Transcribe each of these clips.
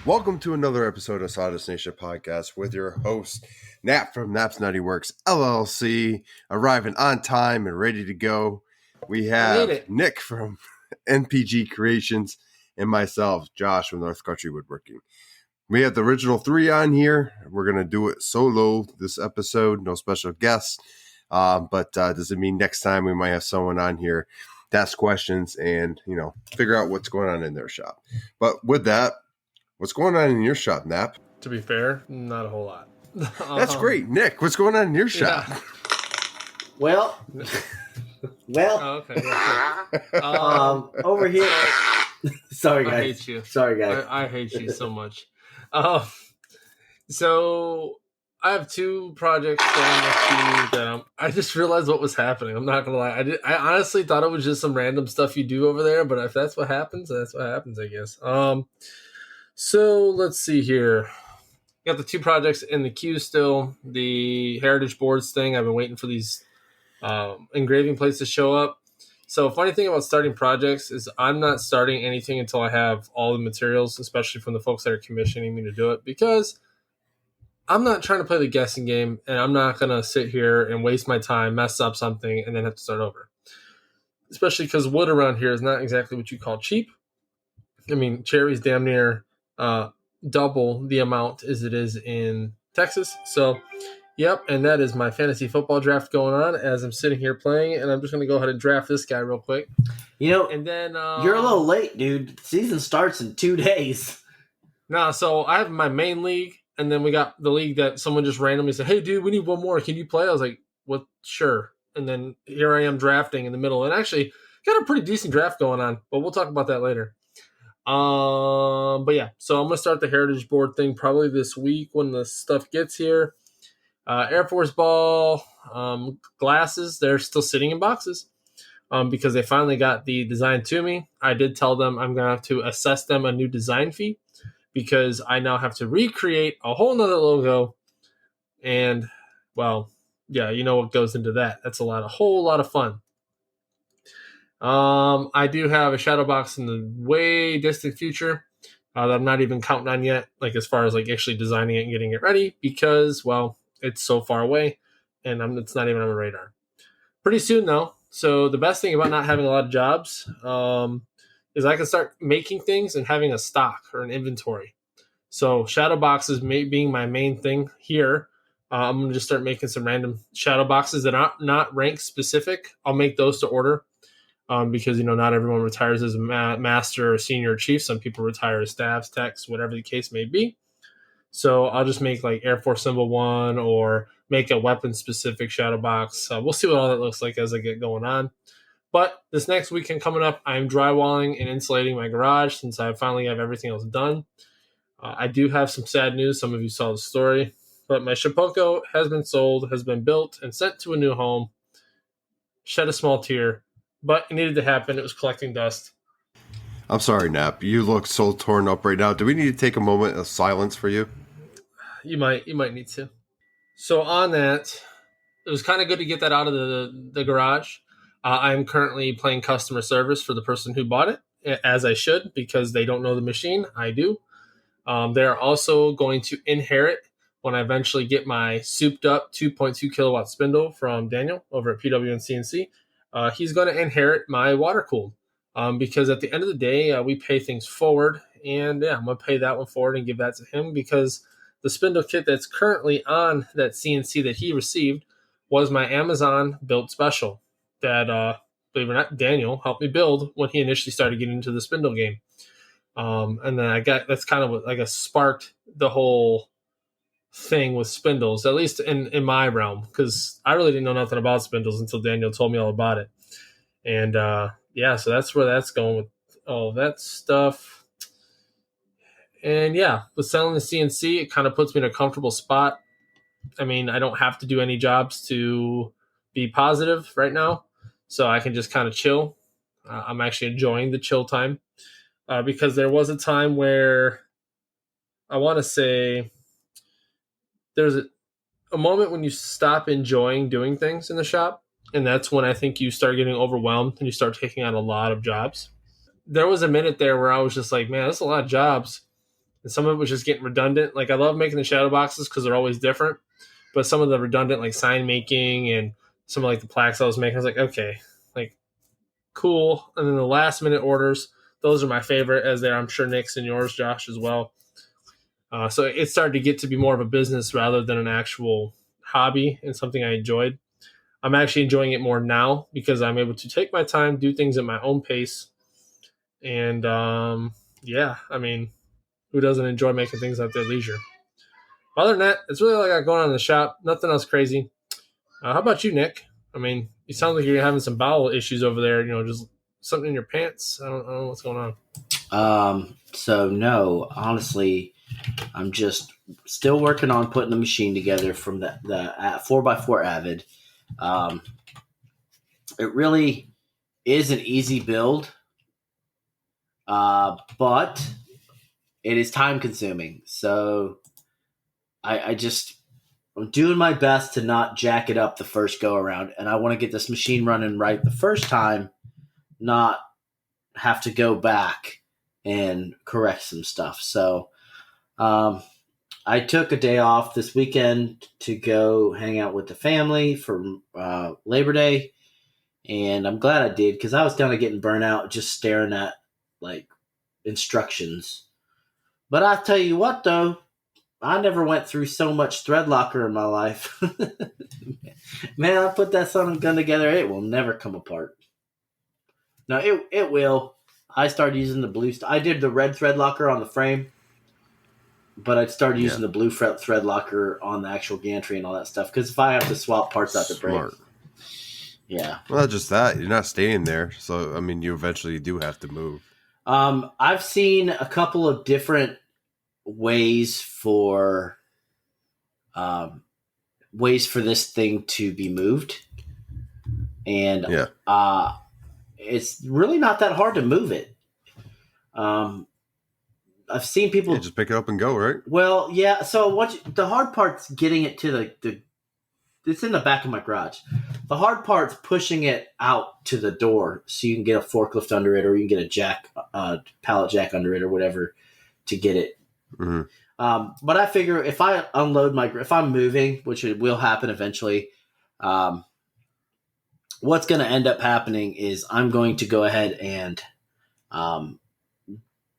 Welcome to another episode of SAWDUST Nation podcast with your host, Nap from Nap's Nutty Works LLC, arriving on time and ready to go. We have Nick from NPG Creations and myself, Josh from North Country Woodworking. We have the original three on here. We're going to do it solo this episode, no special guests. But does it mean next time we might have someone on here to ask questions and, figure out what's going on in their shop. But with that, what's going on in your shop, Nap? To be fair, not a whole lot. That's great. Nick, what's going on in your shop? Yeah. Well, oh, okay. Yeah, over here. Sorry, guys. I hate you. Sorry, guys. I hate you so much. So I have two projects going next that I just realized what was happening. I'm not gonna lie. I honestly thought it was just some random stuff you do over there, but if that's what happens, that's what happens, I guess. So let's see here. Got the two projects in the queue still. The heritage boards thing. I've been waiting for these engraving plates to show up. So funny thing about starting projects is I'm not starting anything until I have all the materials, especially from the folks that are commissioning me to do it, because I'm not trying to play the guessing game, and I'm not going to sit here and waste my time, mess up something, and then have to start over. Especially because wood around here is not exactly what you call cheap. I mean, cherry's damn near double the amount as it is in Texas. So, yep, and that is my fantasy football draft going on as I'm sitting here playing, and I'm just going to go ahead and draft this guy real quick. And then you're a little late, dude. The season starts in 2 days. No, so I have my main league, and then we got the league that someone just randomly said, "Hey, dude, we need one more. Can you play?" I was like, "What? Sure." And then here I am drafting in the middle, and actually got a pretty decent draft going on, but we'll talk about that later. But yeah, so I'm gonna start the heritage board thing probably this week when the stuff gets here. Air Force ball, glasses, they're still sitting in boxes because they finally got the design to me. I did tell them I'm gonna have to assess them a new design fee because I now have to recreate a whole nother logo, and well, yeah, you know what goes into that. That's a whole lot of fun. I do have a shadow box in the way distant future that I'm not even counting on yet, like as far as like actually designing it and getting it ready, because, well, it's so far away and it's not even on my radar. Pretty soon, though. So the best thing about not having a lot of jobs is I can start making things and having a stock or an inventory. So shadow boxes being my main thing here. I'm going to just start making some random shadow boxes that are not rank specific. I'll make those to order. Because, not everyone retires as a master or senior or chief. Some people retire as staffs, techs, whatever the case may be. So I'll just make like Air Force Symbol 1 or make a weapon-specific shadow box. We'll see what all that looks like as I get going on. But this next weekend coming up, I'm drywalling and insulating my garage since I finally have everything else done. I do have some sad news. Some of you saw the story. But my Shapoko has been sold, has been built, and sent to a new home. Shed a small tear. But it needed to happen. It was collecting dust. I'm sorry, Nap. You look so torn up right now. Do we need to take a moment of silence for you? You might need to. So on that, it was kind of good to get that out of the garage. I'm currently playing customer service for the person who bought it, as I should, because they don't know the machine. I do. They're also going to inherit when I eventually get my souped up 2.2 kilowatt spindle from Daniel over at PW and CNC. He's going to inherit my water cooled because at the end of the day, we pay things forward. And yeah, I'm going to pay that one forward and give that to him because the spindle kit that's currently on that CNC that he received was my Amazon built special that, believe it or not, Daniel helped me build when he initially started getting into the spindle game. And then that's kind of what, I guess, sparked the whole thing with spindles, at least in my realm, because I really didn't know nothing about spindles until Daniel told me all about it. And yeah, so that's where that's going with all that stuff. And yeah, with selling the CNC, it kind of puts me in a comfortable spot. I mean, I don't have to do any jobs to be positive right now, so I can just kind of chill. I'm actually enjoying the chill time because there was a time where I want to say there's a moment when you stop enjoying doing things in the shop, and that's when I think you start getting overwhelmed and you start taking on a lot of jobs. There was a minute there where I was just like, man, that's a lot of jobs, And some of it was just getting redundant. Like I love making the shadow boxes because they're always different. But some of the redundant like sign making and some of like the plaques I was making, I was like, okay, like cool. And then the last minute orders, those are my favorite, as they're I'm sure Nick's and yours, Josh, as well. So it started to get to be more of a business rather than an actual hobby and something I enjoyed. I'm actually enjoying it more now because I'm able to take my time, do things at my own pace. And yeah, I mean, who doesn't enjoy making things at their leisure? Other than that, it's really all I got going on in the shop. Nothing else crazy. How about you, Nick? I mean, you sound like you're having some bowel issues over there. Just something in your pants. I don't know what's going on. So no, honestly, I'm just still working on putting the machine together from the 4x4 Avid. It really is an easy build, but it is time consuming. So I'm doing my best to not jack it up the first go around, and I want to get this machine running right the first time, not have to go back and correct some stuff. So I took a day off this weekend to go hang out with the family for Labor Day, and I'm glad I did because I was kind of getting burnt out just staring at like instructions. But I tell you what, though, I never went through so much thread locker in my life. Man, I put that son of a gun together, it will never come apart. No, it will. I started using the blue. I did the red thread locker on the frame, but I started using the blue thread locker on the actual gantry and all that stuff. Because if I have to swap parts out the brake, yeah. Well, not just that, you're not staying there, so I mean, you eventually do have to move. I've seen a couple of different ways for this thing to be moved, and it's really not that hard to move it. I've seen people just pick it up and go, right? Well, yeah. So the hard part's getting it to the it's in the back of my garage. The hard part's pushing it out to the door so you can get a forklift under it, or you can get a jack, pallet jack under it, or whatever to get it. Mm-hmm. But I figure if I unload if I'm moving, which it will happen eventually, what's going to end up happening is I'm going to go ahead and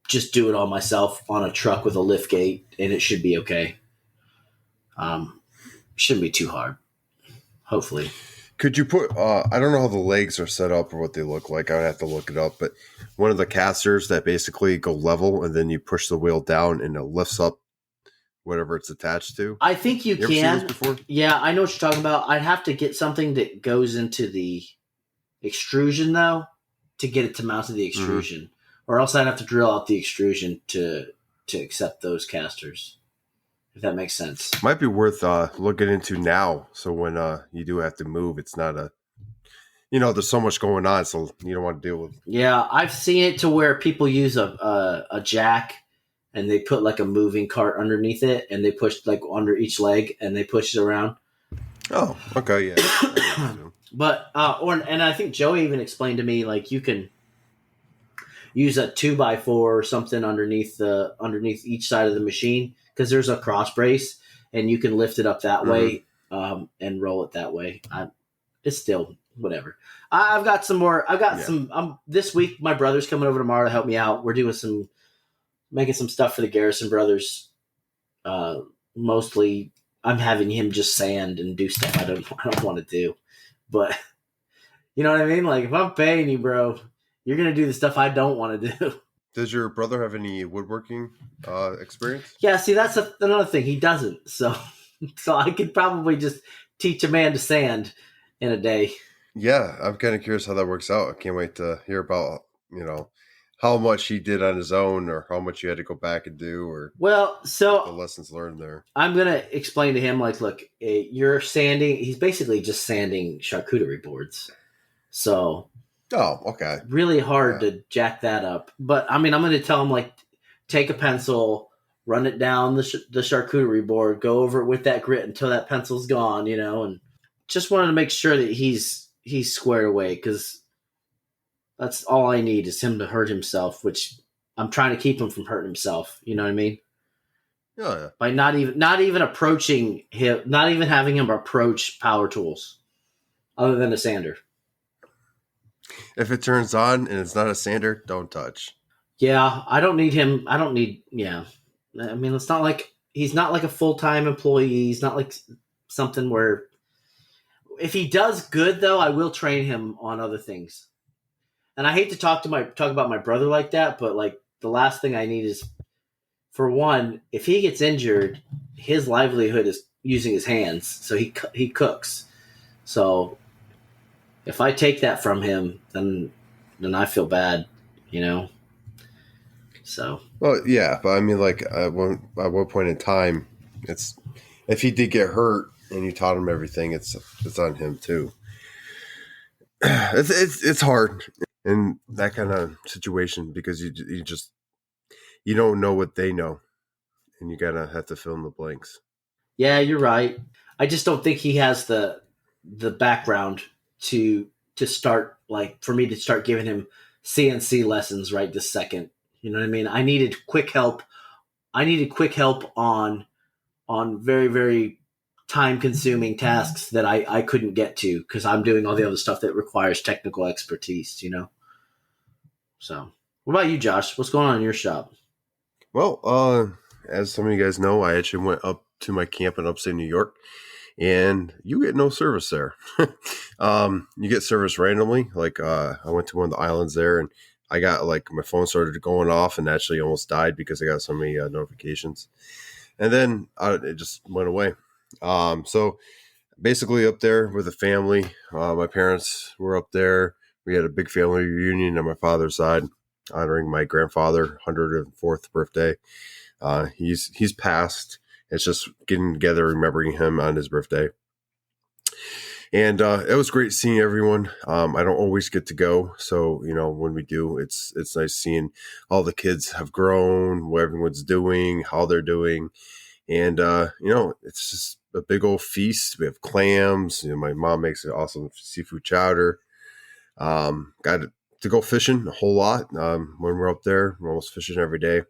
just do it all myself on a truck with a lift gate, and it should be okay. Shouldn't be too hard. Hopefully. Could you put, I don't know how the legs are set up or what they look like. I would have to look it up, but one of the casters that basically go level and then you push the wheel down and it lifts up whatever it's attached to. I think you can. Ever seen this before? Yeah, I know what you're talking about. I'd have to get something that goes into the extrusion though to get it to mount to the extrusion, or else I'd have to drill out the extrusion to accept those casters. If that makes sense. Might be worth looking into now. So when you do have to move, it's not there's so much going on, so you don't want to deal with. Yeah, I've seen it to where people use a jack and they put like a moving cart underneath it and they push like under each leg and they push it around. Oh, okay, yeah. But and I think Joey even explained to me like you can use a 2x4 or something underneath each side of the machine. Because there's a cross brace, and you can lift it up that way and roll it that way. It's still whatever. I've got some more. I've got some. This week, my brother's coming over tomorrow to help me out. We're doing making some stuff for the Garrison brothers. Mostly, I'm having him just sand and do stuff I don't want to do. But you know what I mean? Like if I'm paying you, bro, you're gonna do the stuff I don't want to do. Does your brother have any woodworking experience? Yeah, see, that's another thing. He doesn't. So I could probably just teach a man to sand in a day. Yeah, I'm kind of curious how that works out. I can't wait to hear about, how much he did on his own or how much you had to go back and do or the lessons learned there. I'm going to explain to him, like, look, you're sanding. He's basically just sanding charcuterie boards. So... Oh, okay. Really hard to jack that up. But, I mean, I'm going to tell him, like, take a pencil, run it down the charcuterie board, go over it with that grit until that pencil's gone, and just wanted to make sure that he's squared away because that's all I need is him to hurt himself, which I'm trying to keep him from hurting himself. You know what I mean? Oh yeah. By not even approaching him, not even having him approach power tools, other than a sander. If it turns on and it's not a sander, don't touch. Yeah, I don't need him. Yeah. I mean, it's not like he's not like a full-time employee. He's not like something where if he does good though, I will train him on other things. And I hate to talk about my brother like that, but like the last thing I need is, for one, if he gets injured, his livelihood is using his hands. So he cooks. So if I take that from him, then I feel bad, you know. So. Well, yeah, but I mean, like at one point in time, it's if he did get hurt and you taught him everything, it's on him too. It's hard in that kind of situation because you don't know what they know, and you gotta have to fill in the blanks. Yeah, you're right. I just don't think he has the background to start, like, for me to start giving him CNC lessons right this second. You know what I mean? I needed quick help. On very, very time-consuming tasks that I couldn't get to because I'm doing all the other stuff that requires technical expertise, you know? So, what about you, Josh? What's going on in your shop? Well, as some of you guys know, I actually went up to my camp in upstate New York, and you get no service there. You get service randomly. Like, I went to one of the islands there, and I got, like, my phone started going off and actually almost died because I got so many notifications. And then it just went away. So basically up there with the family, my parents were up there. We had a big family reunion on my father's side, honoring my grandfather, 104th birthday. He's passed. It's just getting together, remembering him on his birthday. And it was great seeing everyone. I don't always get to go. So, you know, when we do, it's nice seeing all the kids have grown, what everyone's doing, how they're doing. And, you know, it's just a big old feast. We have clams. You know, my mom makes an awesome seafood chowder. Got to go fishing a whole lot. When we're up there, we're almost fishing every day.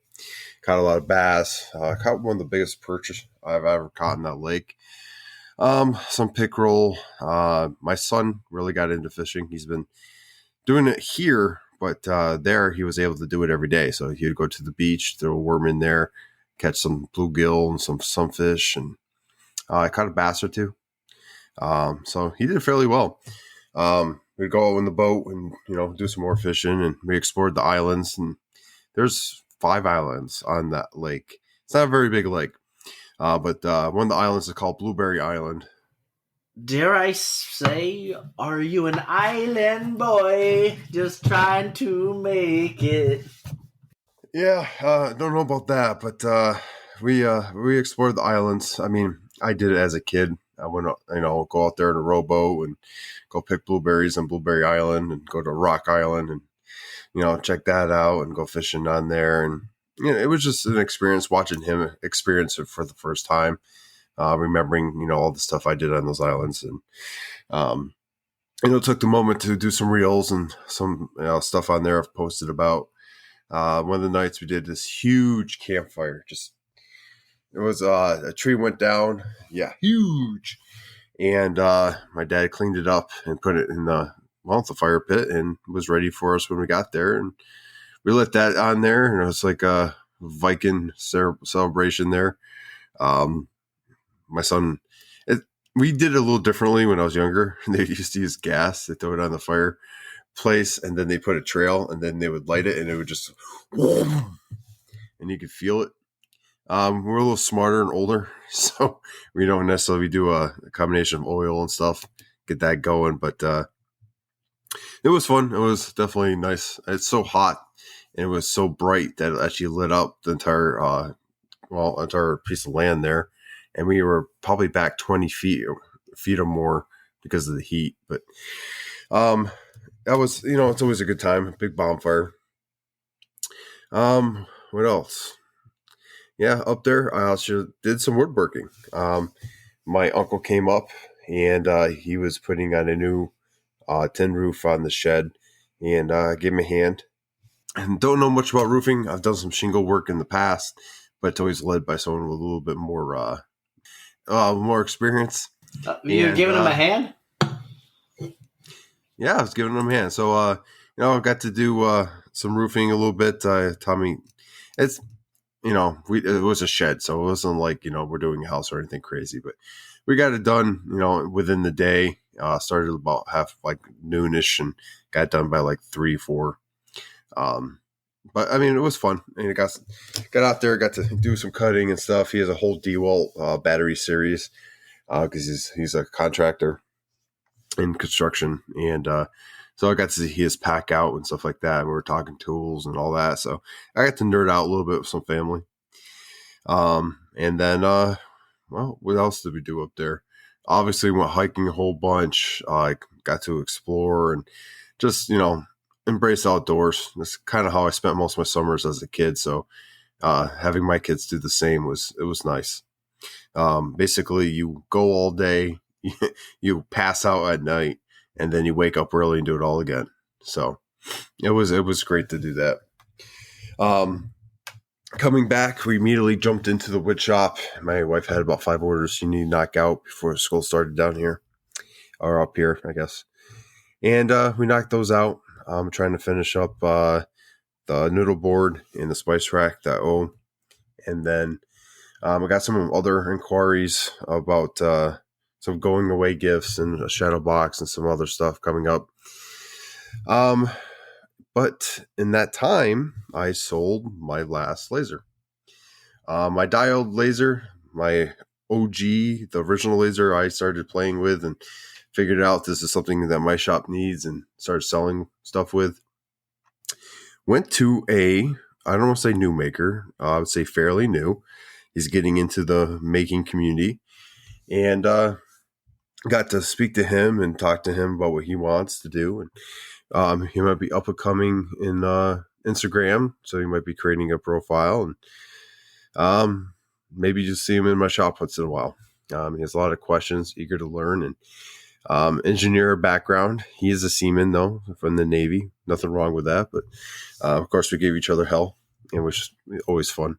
Caught a lot of bass. Caught one of the biggest perch I've ever caught in that lake. Some pickerel. My son really got into fishing. He's been doing it here, but there he was able to do it every day. So he would go to the beach, throw a worm in there, catch some bluegill and some sunfish, and I caught a bass or two. So he did fairly well. We'd go out in the boat and, you know, do some more fishing, and we explored the islands, and there's 5 islands on that lake. It's not a very big lake. But one of the islands is called Blueberry Island. Dare I say, are you an island boy just trying to make it? Yeah, don't know about that, but we explored the islands. I mean, I did it as a kid. I went, you know, go out there in a rowboat and go pick blueberries on Blueberry Island and go to Rock Island and, you know, check that out and go fishing on there. And, you know, it was just an experience watching him experience it for the first time, remembering, you know, all the stuff I did on those islands. And, you know, took the moment to do some reels and some, you know, stuff on there I've posted about. One of the nights we did this huge campfire. It was a tree went down. Yeah, huge. And my dad cleaned it up and put it in the fire pit and was ready for us when we got there. And we lit that on there, and it was like a Viking celebration there. My son, we did it a little differently when I was younger. They used to use gas. They throw it on the fireplace, and then they put a trail, and then they would light it, and it would just, and you could feel it. We're a little smarter and older, so we don't necessarily do a combination of oil and stuff, get that going. But it was fun. It was definitely nice. It's so hot, and it was so bright that it actually lit up the entire piece of land there. And we were probably back 20 feet or more because of the heat. But that was, you know, it's always a good time. A big bonfire. What else? Yeah, up there, I also did some woodworking. My uncle came up, and he was putting on a new tin roof on the shed, and gave him a hand. And don't know much about roofing. I've done some shingle work in the past, but it's always led by someone with a little bit more experience. You're giving him a hand? Yeah, I was giving him a hand. So, I got to do some roofing a little bit. Tommy, it's, it was a shed, so it wasn't like, we're doing a house or anything crazy, but we got it done, within the day. Started about noonish and got done by like 3, 4. But I mean, it was fun. And it got out there, got to do some cutting and stuff. He has a whole DeWalt battery series because he's a contractor in construction, and so I got to see his pack out and stuff like that. And we were talking tools and all that, so I got to nerd out a little bit with some family. And then, what else did we do up there? Obviously, went hiking a whole bunch. Got to explore and just embrace outdoors. That's kind of how I spent most of my summers as a kid. So, having my kids do the same was nice. Basically, you go all day. You pass out at night, and then you wake up early and do it all again. So it was great to do that. Coming back, we immediately jumped into the wood shop. My wife had about 5 orders she needed to knock out before school started down here, or up here, I guess. And we knocked those out. I'm trying to finish up the noodle board and the spice rack, and then I got some other inquiries about some going away gifts and a shadow box and some other stuff coming up. But in that time, I sold my last laser. My diode laser, my OG, the original laser I started playing with and figured out this is something that my shop needs and started selling stuff with. Went to I don't want to say new maker, I would say fairly new. He's getting into the making community, and got to speak to him and talk to him about what he wants to do. And he might be up and coming in Instagram, so he might be creating a profile, and maybe just see him in my shop once in a while. He has a lot of questions, eager to learn, and engineer background. He is a seaman, though, from the Navy. Nothing wrong with that, but of course we gave each other hell, and which is always fun.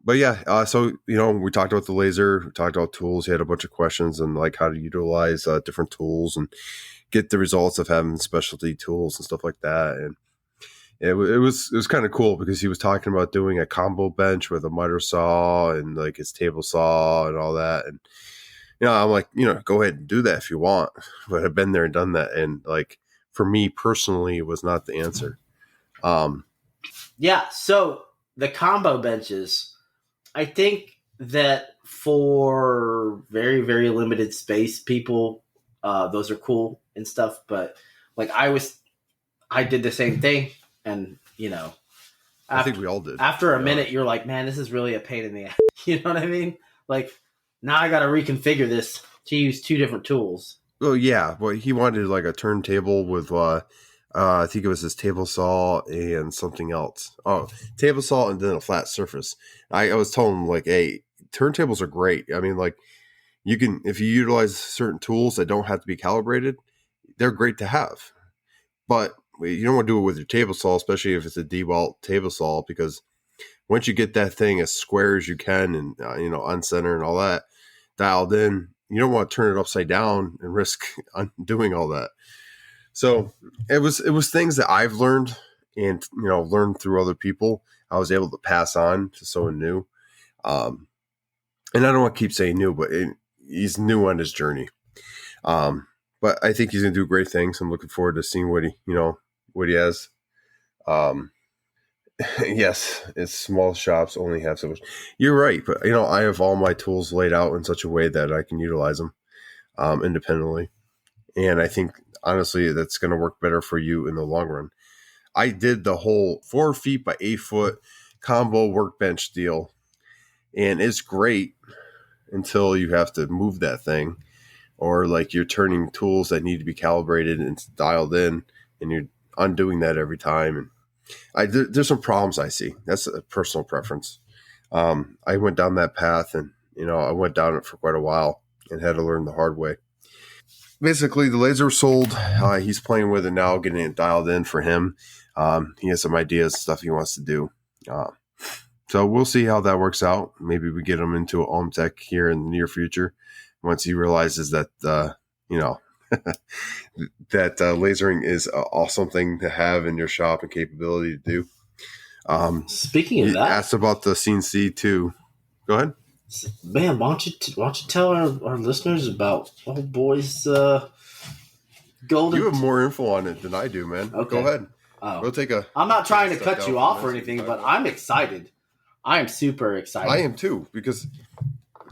But yeah, so, we talked about the laser, we talked about tools. He had a bunch of questions and like how to utilize different tools and get the results of having specialty tools and stuff like that. And it was kind of cool because he was talking about doing a combo bench with a miter saw and like his table saw and all that. And, I'm like, go ahead and do that if you want. But I've been there and done that. And like, for me personally, it was not the answer. Yeah. So the combo benches, I think that for very, very limited space people, those are cool and stuff. But like I did the same thing, and I think we all did. After a minute, you're like, man, this is really a pain in the ass. You know what I mean? Like, now I got to reconfigure this to use 2 different tools. Well, yeah, but he wanted like a turntable with I think it was his table saw and something else. Oh, table saw and then a flat surface. I was telling him like, hey, turntables are great. I mean, like, you can, if you utilize certain tools that don't have to be calibrated, they're great to have. But you don't want to do it with your table saw, especially if it's a DeWalt table saw, because once you get that thing as square as you can and on center and all that dialed in, you don't want to turn it upside down and risk undoing all that. So it was things that I've learned and learned through other people. I was able to pass on to someone new. And I don't want to keep saying new, but he's new on his journey. But I think he's gonna do great things. I'm looking forward to seeing what he has. Yes, it's small shops only have so much. You're right, but I have all my tools laid out in such a way that I can utilize them independently, and I think honestly that's going to work better for you in the long run. I did the whole 4 feet by 8 foot combo workbench deal, and it's great until you have to move that thing, or like you're turning tools that need to be calibrated and dialed in, and you're undoing that every time. And there's some problems I see. That's a personal preference. I went down that path, and I went down it for quite a while and had to learn the hard way. Basically, the laser was sold. He's playing with it now, getting it dialed in for him. He has some ideas, stuff he wants to do. So we'll see how that works out. Maybe we get him into OMTech here in the near future once he realizes that, that lasering is an awesome thing to have in your shop and capability to do. Speaking of that, asked about the CNC too. Go ahead. Man, why don't you tell our listeners about old boy's golden... You have more info on it than I do, man. Okay. Go ahead. We'll take a... I'm not trying to cut you off or anything, but I'm excited. I am super excited. I am too, because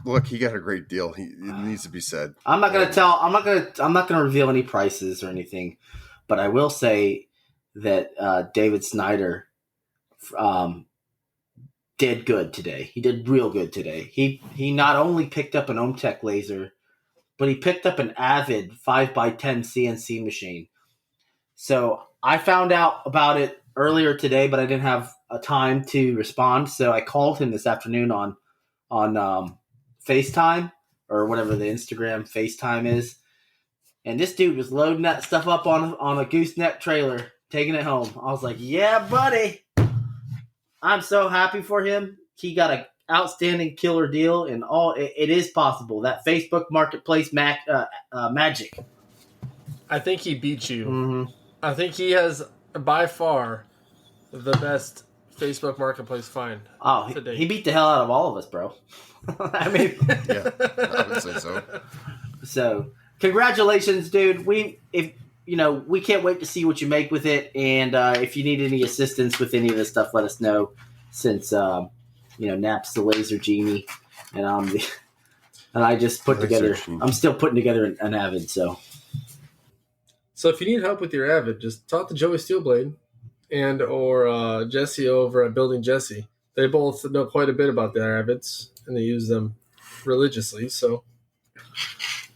look, he got a great deal. It needs to be said. I'm not gonna reveal any prices or anything, but I will say that David Snyder did good today. He did real good today. He not only picked up an OMTech Laser, but he picked up an Avid 5x10 CNC machine. So I found out about it earlier today, but I didn't have a time to respond. So I called him this afternoon on FaceTime or whatever the Instagram FaceTime is. And this dude was loading that stuff up on a gooseneck trailer, taking it home. I was like, yeah, buddy. I'm so happy for him. He got an outstanding killer deal, and it is possible. That Facebook Marketplace magic. I think he beat you. Mm-hmm. I think he has by far the best Facebook Marketplace find. Oh, he beat the hell out of all of us, bro. I mean, yeah, I would say so. So, congratulations, dude. We can't wait to see what you make with it, and if you need any assistance with any of this stuff, let us know. Since Nap's the laser genie, and I just put together. I'm still putting together an Avid, so. So if you need help with your Avid, just talk to Joey Steelblade and or Jesse over at Building Jesse. They both know quite a bit about their Avids, and they use them religiously. So,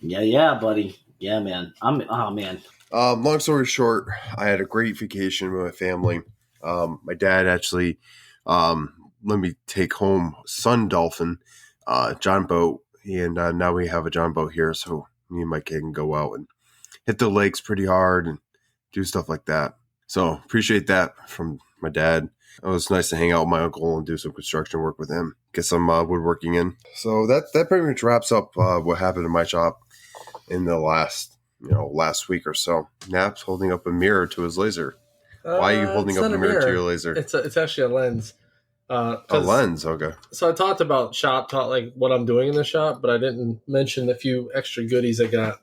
yeah, buddy, yeah, man. Man. Long story short, I had a great vacation with my family. My dad actually let me take home Sun Dolphin, John Boat, and now we have a John Boat here, so me and my kid can go out and hit the lakes pretty hard and do stuff like that. So appreciate that from my dad. It was nice to hang out with my uncle and do some construction work with him, get some woodworking in. So that pretty much wraps up what happened in my shop in the last week or so. Nap's holding up a mirror to his laser. Why are you holding up a mirror to your laser? It's actually a lens. A lens, okay. So I talked about like what I'm doing in the shop, but I didn't mention the few extra goodies I got.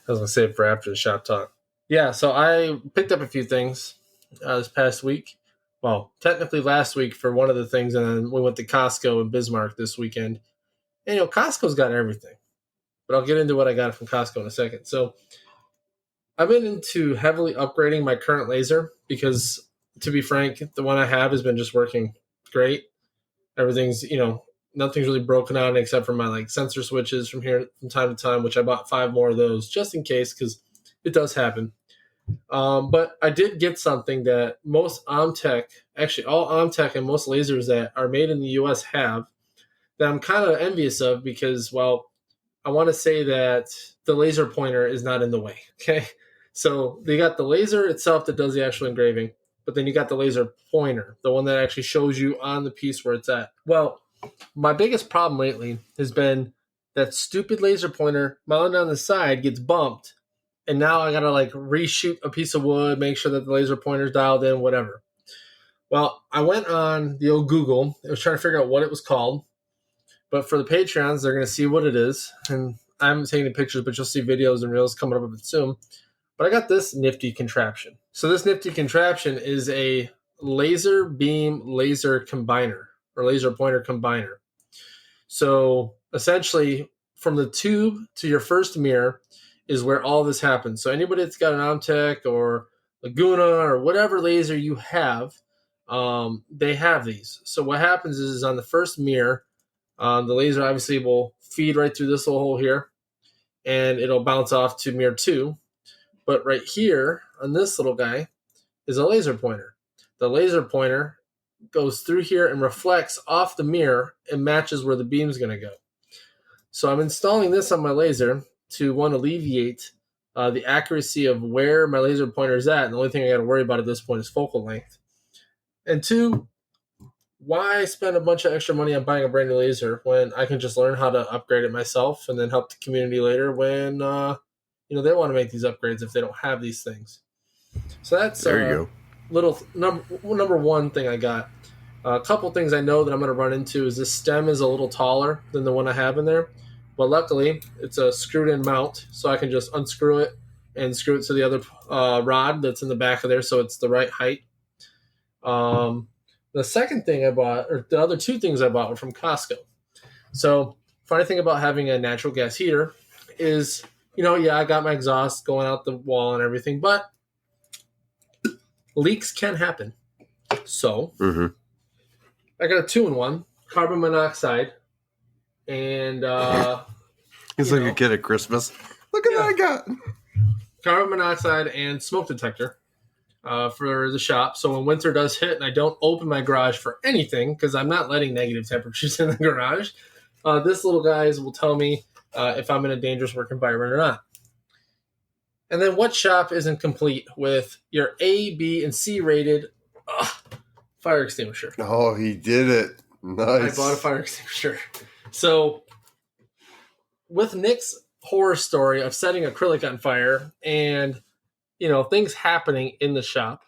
I was going to save for after the shop talk. Yeah, so I picked up a few things this past week. Well, technically last week for one of the things, and then we went to Costco in Bismarck this weekend. And, Costco's got everything. But I'll get into what I got from Costco in a second. So I've been into heavily upgrading my current laser because, to be frank, the one I have has been just working great. Everything's, nothing's really broken on except for my sensor switches from time to time, which I bought 5 more of those just in case because it does happen. But I did get something that most OMTech, actually all OMTech and most lasers that are made in the U.S. have that I'm kind of envious of because, I want to say that the laser pointer is not in the way. Okay. So they got the laser itself that does the actual engraving, but then you got the laser pointer, the one that actually shows you on the piece where it's at. Well, my biggest problem lately has been that stupid laser pointer mounted on the side gets bumped, and now I got to reshoot a piece of wood, make sure that the laser pointer's dialed in, whatever. Well, I went on the old Google. I was trying to figure out what it was called. But for the Patreons, they're going to see what it is. And I'm taking the pictures, but you'll see videos and reels coming up a bit soon. But I got this nifty contraption. So this nifty contraption is a laser beam laser combiner or laser pointer combiner. So essentially, from the tube to your first mirror is where all this happens. So anybody that's got an OMTech or Laguna or whatever laser you have, they have these. So what happens is on the first mirror, the laser obviously will feed right through this little hole here, and it'll bounce off to mirror 2. But right here on this little guy is a laser pointer. The laser pointer goes through here and reflects off the mirror and matches where the beam's going to go. So I'm installing this on my laser to, one, alleviate the accuracy of where my laser pointer is at. And the only thing I got to worry about at this point is focal length. And 2, why spend a bunch of extra money on buying a brand new laser when I can just learn how to upgrade it myself and then help the community later when they want to make these upgrades if they don't have these things. So that's there you go. Little number one thing I got. A couple things I know that I'm going to run into is this stem is a little taller than the one I have in there, but luckily it's a screwed-in mount, so I can just unscrew it and screw it to the other rod that's in the back of there, so it's the right height. The second thing I bought, or the other two things I bought, were from Costco. So, funny thing about having a natural gas heater is, I got my exhaust going out the wall and everything, but leaks can happen. So, I got a 2-in-1, carbon monoxide, and it's like a kid at Christmas. Look at what I got. Carbon monoxide and smoke detector for the shop. So when winter does hit and I don't open my garage for anything, because I'm not letting negative temperatures in the garage, this little guys will tell me if I'm in a dangerous work environment or not. And then what shop isn't complete with your A, B, and C rated fire extinguisher? Oh, he did it. Nice. I bought a fire extinguisher. So with Nick's horror story of setting acrylic on fire and, things happening in the shop,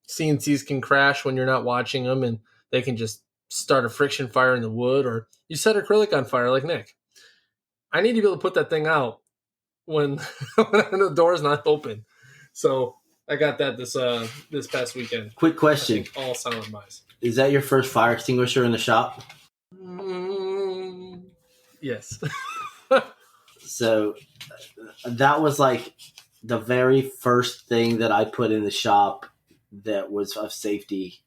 CNCs can crash when you're not watching them and they can just start a friction fire in the wood, or you set acrylic on fire like Nick. I need to be able to put that thing out when the door's not open. So I got that this past weekend. Quick question. All silent buys. Is that your first fire extinguisher in the shop? Yes. So that was like the very first thing that I put in the shop that was of safety.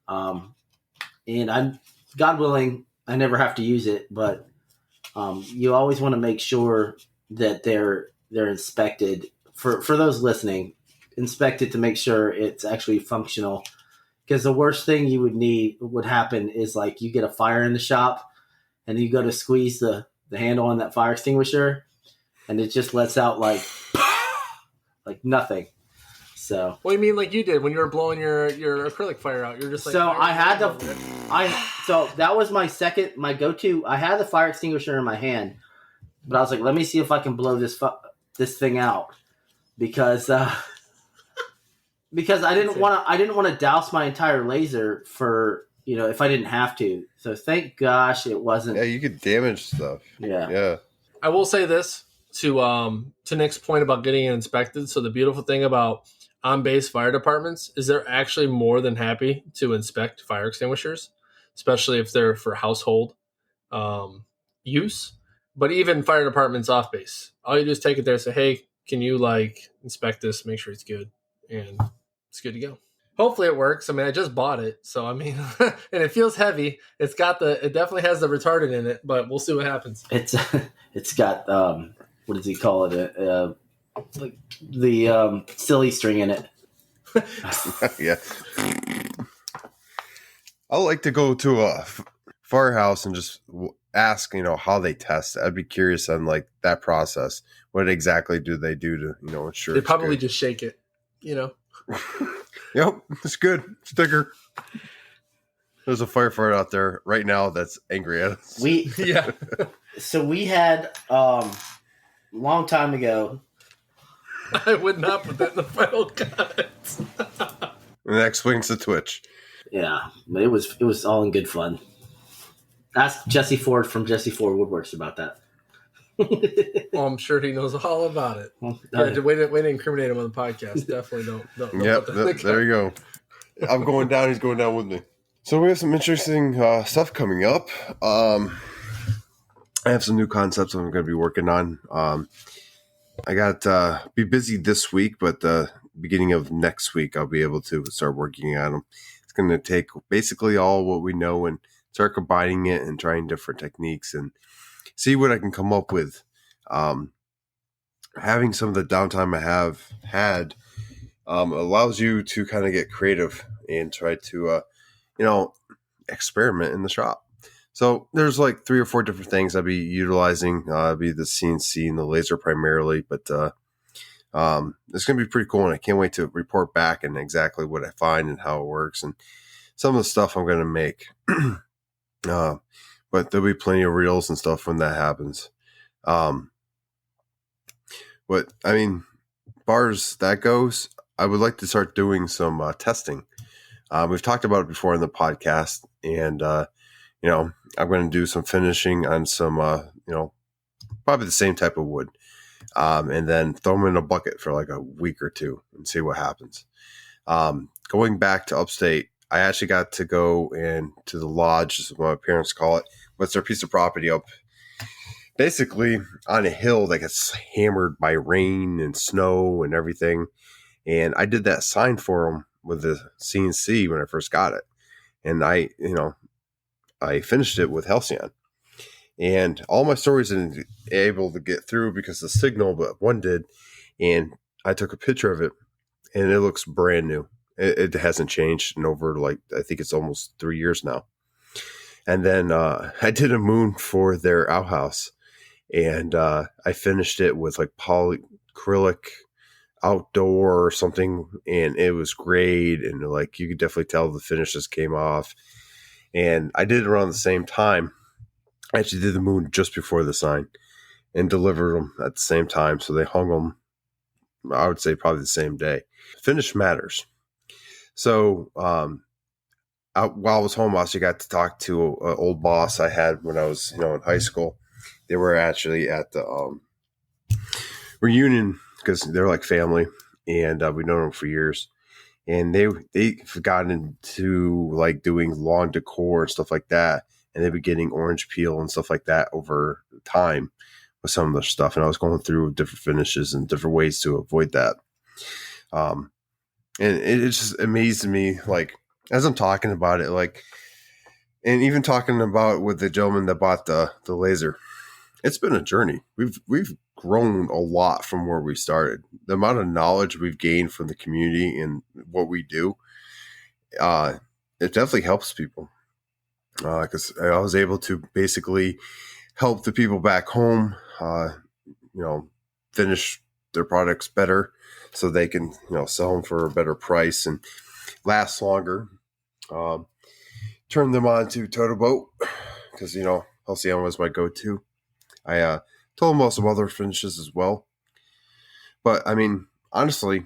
And I'm, God willing, I never have to use it, but you always want to make sure that they're inspected. For those listening, inspected to make sure it's actually functional. Because the worst thing would happen is like you get a fire in the shop and you go to squeeze the handle on that fire extinguisher and it just lets out like nothing. So what do you mean like you did when you were blowing your acrylic fire out? You're just like, so so that was my go-to. I had the fire extinguisher in my hand, but I was like, let me see if I can blow this thing out because I didn't want to douse my entire laser for, if I didn't have to. So thank gosh it wasn't. Yeah, you could damage stuff. Yeah. I will say this to Nick's point about getting it inspected. So the beautiful thing about on-base fire departments is they're actually more than happy to inspect fire extinguishers, especially if they're for household use. But even fire departments off base, all you do is take it there and say, hey, can you inspect this, make sure it's good, and it's good to go. Hopefully it works. I mean, I just bought it, so I mean, and it feels heavy. It definitely has the retardant in it, but we'll see what happens. It's got what does he call it? Like the silly string in it. Yeah. I like to go to a firehouse and just ask, how they test. I'd be curious on that process. What exactly do they do to, ensure? They probably just shake it, Yep, it's good. Sticker. There's a firefighter out there right now that's angry at us. Yeah. So we had long time ago. I would not put that in the final cut. The next swing's the Twitch. Yeah, but it was all in good fun. Ask Jesse Ford from Jesse Ford Woodworks about that. Oh, I'm sure he knows all about it. Way to incriminate him on the podcast. Definitely don't. Yep, there you go. I'm going down. He's going down with me. So we have some interesting stuff coming up. I have some new concepts I'm going to be working on. I got be busy this week, but the beginning of next week I'll be able to start working on them. It's going to take basically all what we know and start combining it and trying different techniques and see what I can come up with. Having some of the downtime I have had allows you to kind of get creative and try to, experiment in the shop. So there's 3 or 4 different things I'll be utilizing. Be the CNC and the laser primarily, but it's going to be pretty cool, and I can't wait to report back and exactly what I find and how it works. And some of the stuff I'm going to make. But there'll be plenty of reels and stuff when that happens. But I mean, far as that goes, I would like to start doing some testing. We've talked about it before in the podcast, and I'm going to do some finishing on some, probably the same type of wood, and then throw them in a bucket for like a week or two and see what happens. Going back to upstate, I actually got to go in to the lodge, as my parents call it. What's their piece of property up basically on a hill that gets hammered by rain and snow and everything. And I did that sign for them with the CNC when I first got it. And I finished it with Halcyon. And all my stories didn't able to get through because of the signal, but one did. And I took a picture of it, and it looks brand new. It hasn't changed in over, I think it's almost 3 years now. And then I did a moon for their outhouse, and I finished it with like polyacrylic outdoor or something, and it was great. And like you could definitely tell the finishes came off. And I did it around the same time. I actually did the moon just before the sign and delivered them at the same time. So they hung them, I would say, probably the same day. Finish matters. So while I was home, I also got to talk to an old boss I had when I was, in high school. They were actually at the reunion because they're like family, and we've known them for years. And they've gotten into like doing lawn decor and stuff like that. And they've been getting orange peel and stuff like that over time with some of their stuff. And I was going through different finishes and different ways to avoid that. And it just amazed me, like, as I'm talking about it, like, and even talking about with the gentleman that bought the laser, it's been a journey. We've grown a lot from where we started. The amount of knowledge we've gained from the community and what we do, it definitely helps people. Because I was able to basically help the people back home, finish their products better so they can, sell them for a better price and last longer. Turn them on to Totalboat because, Halcyon was my go-to. I told them about some other finishes as well. But, I mean, honestly,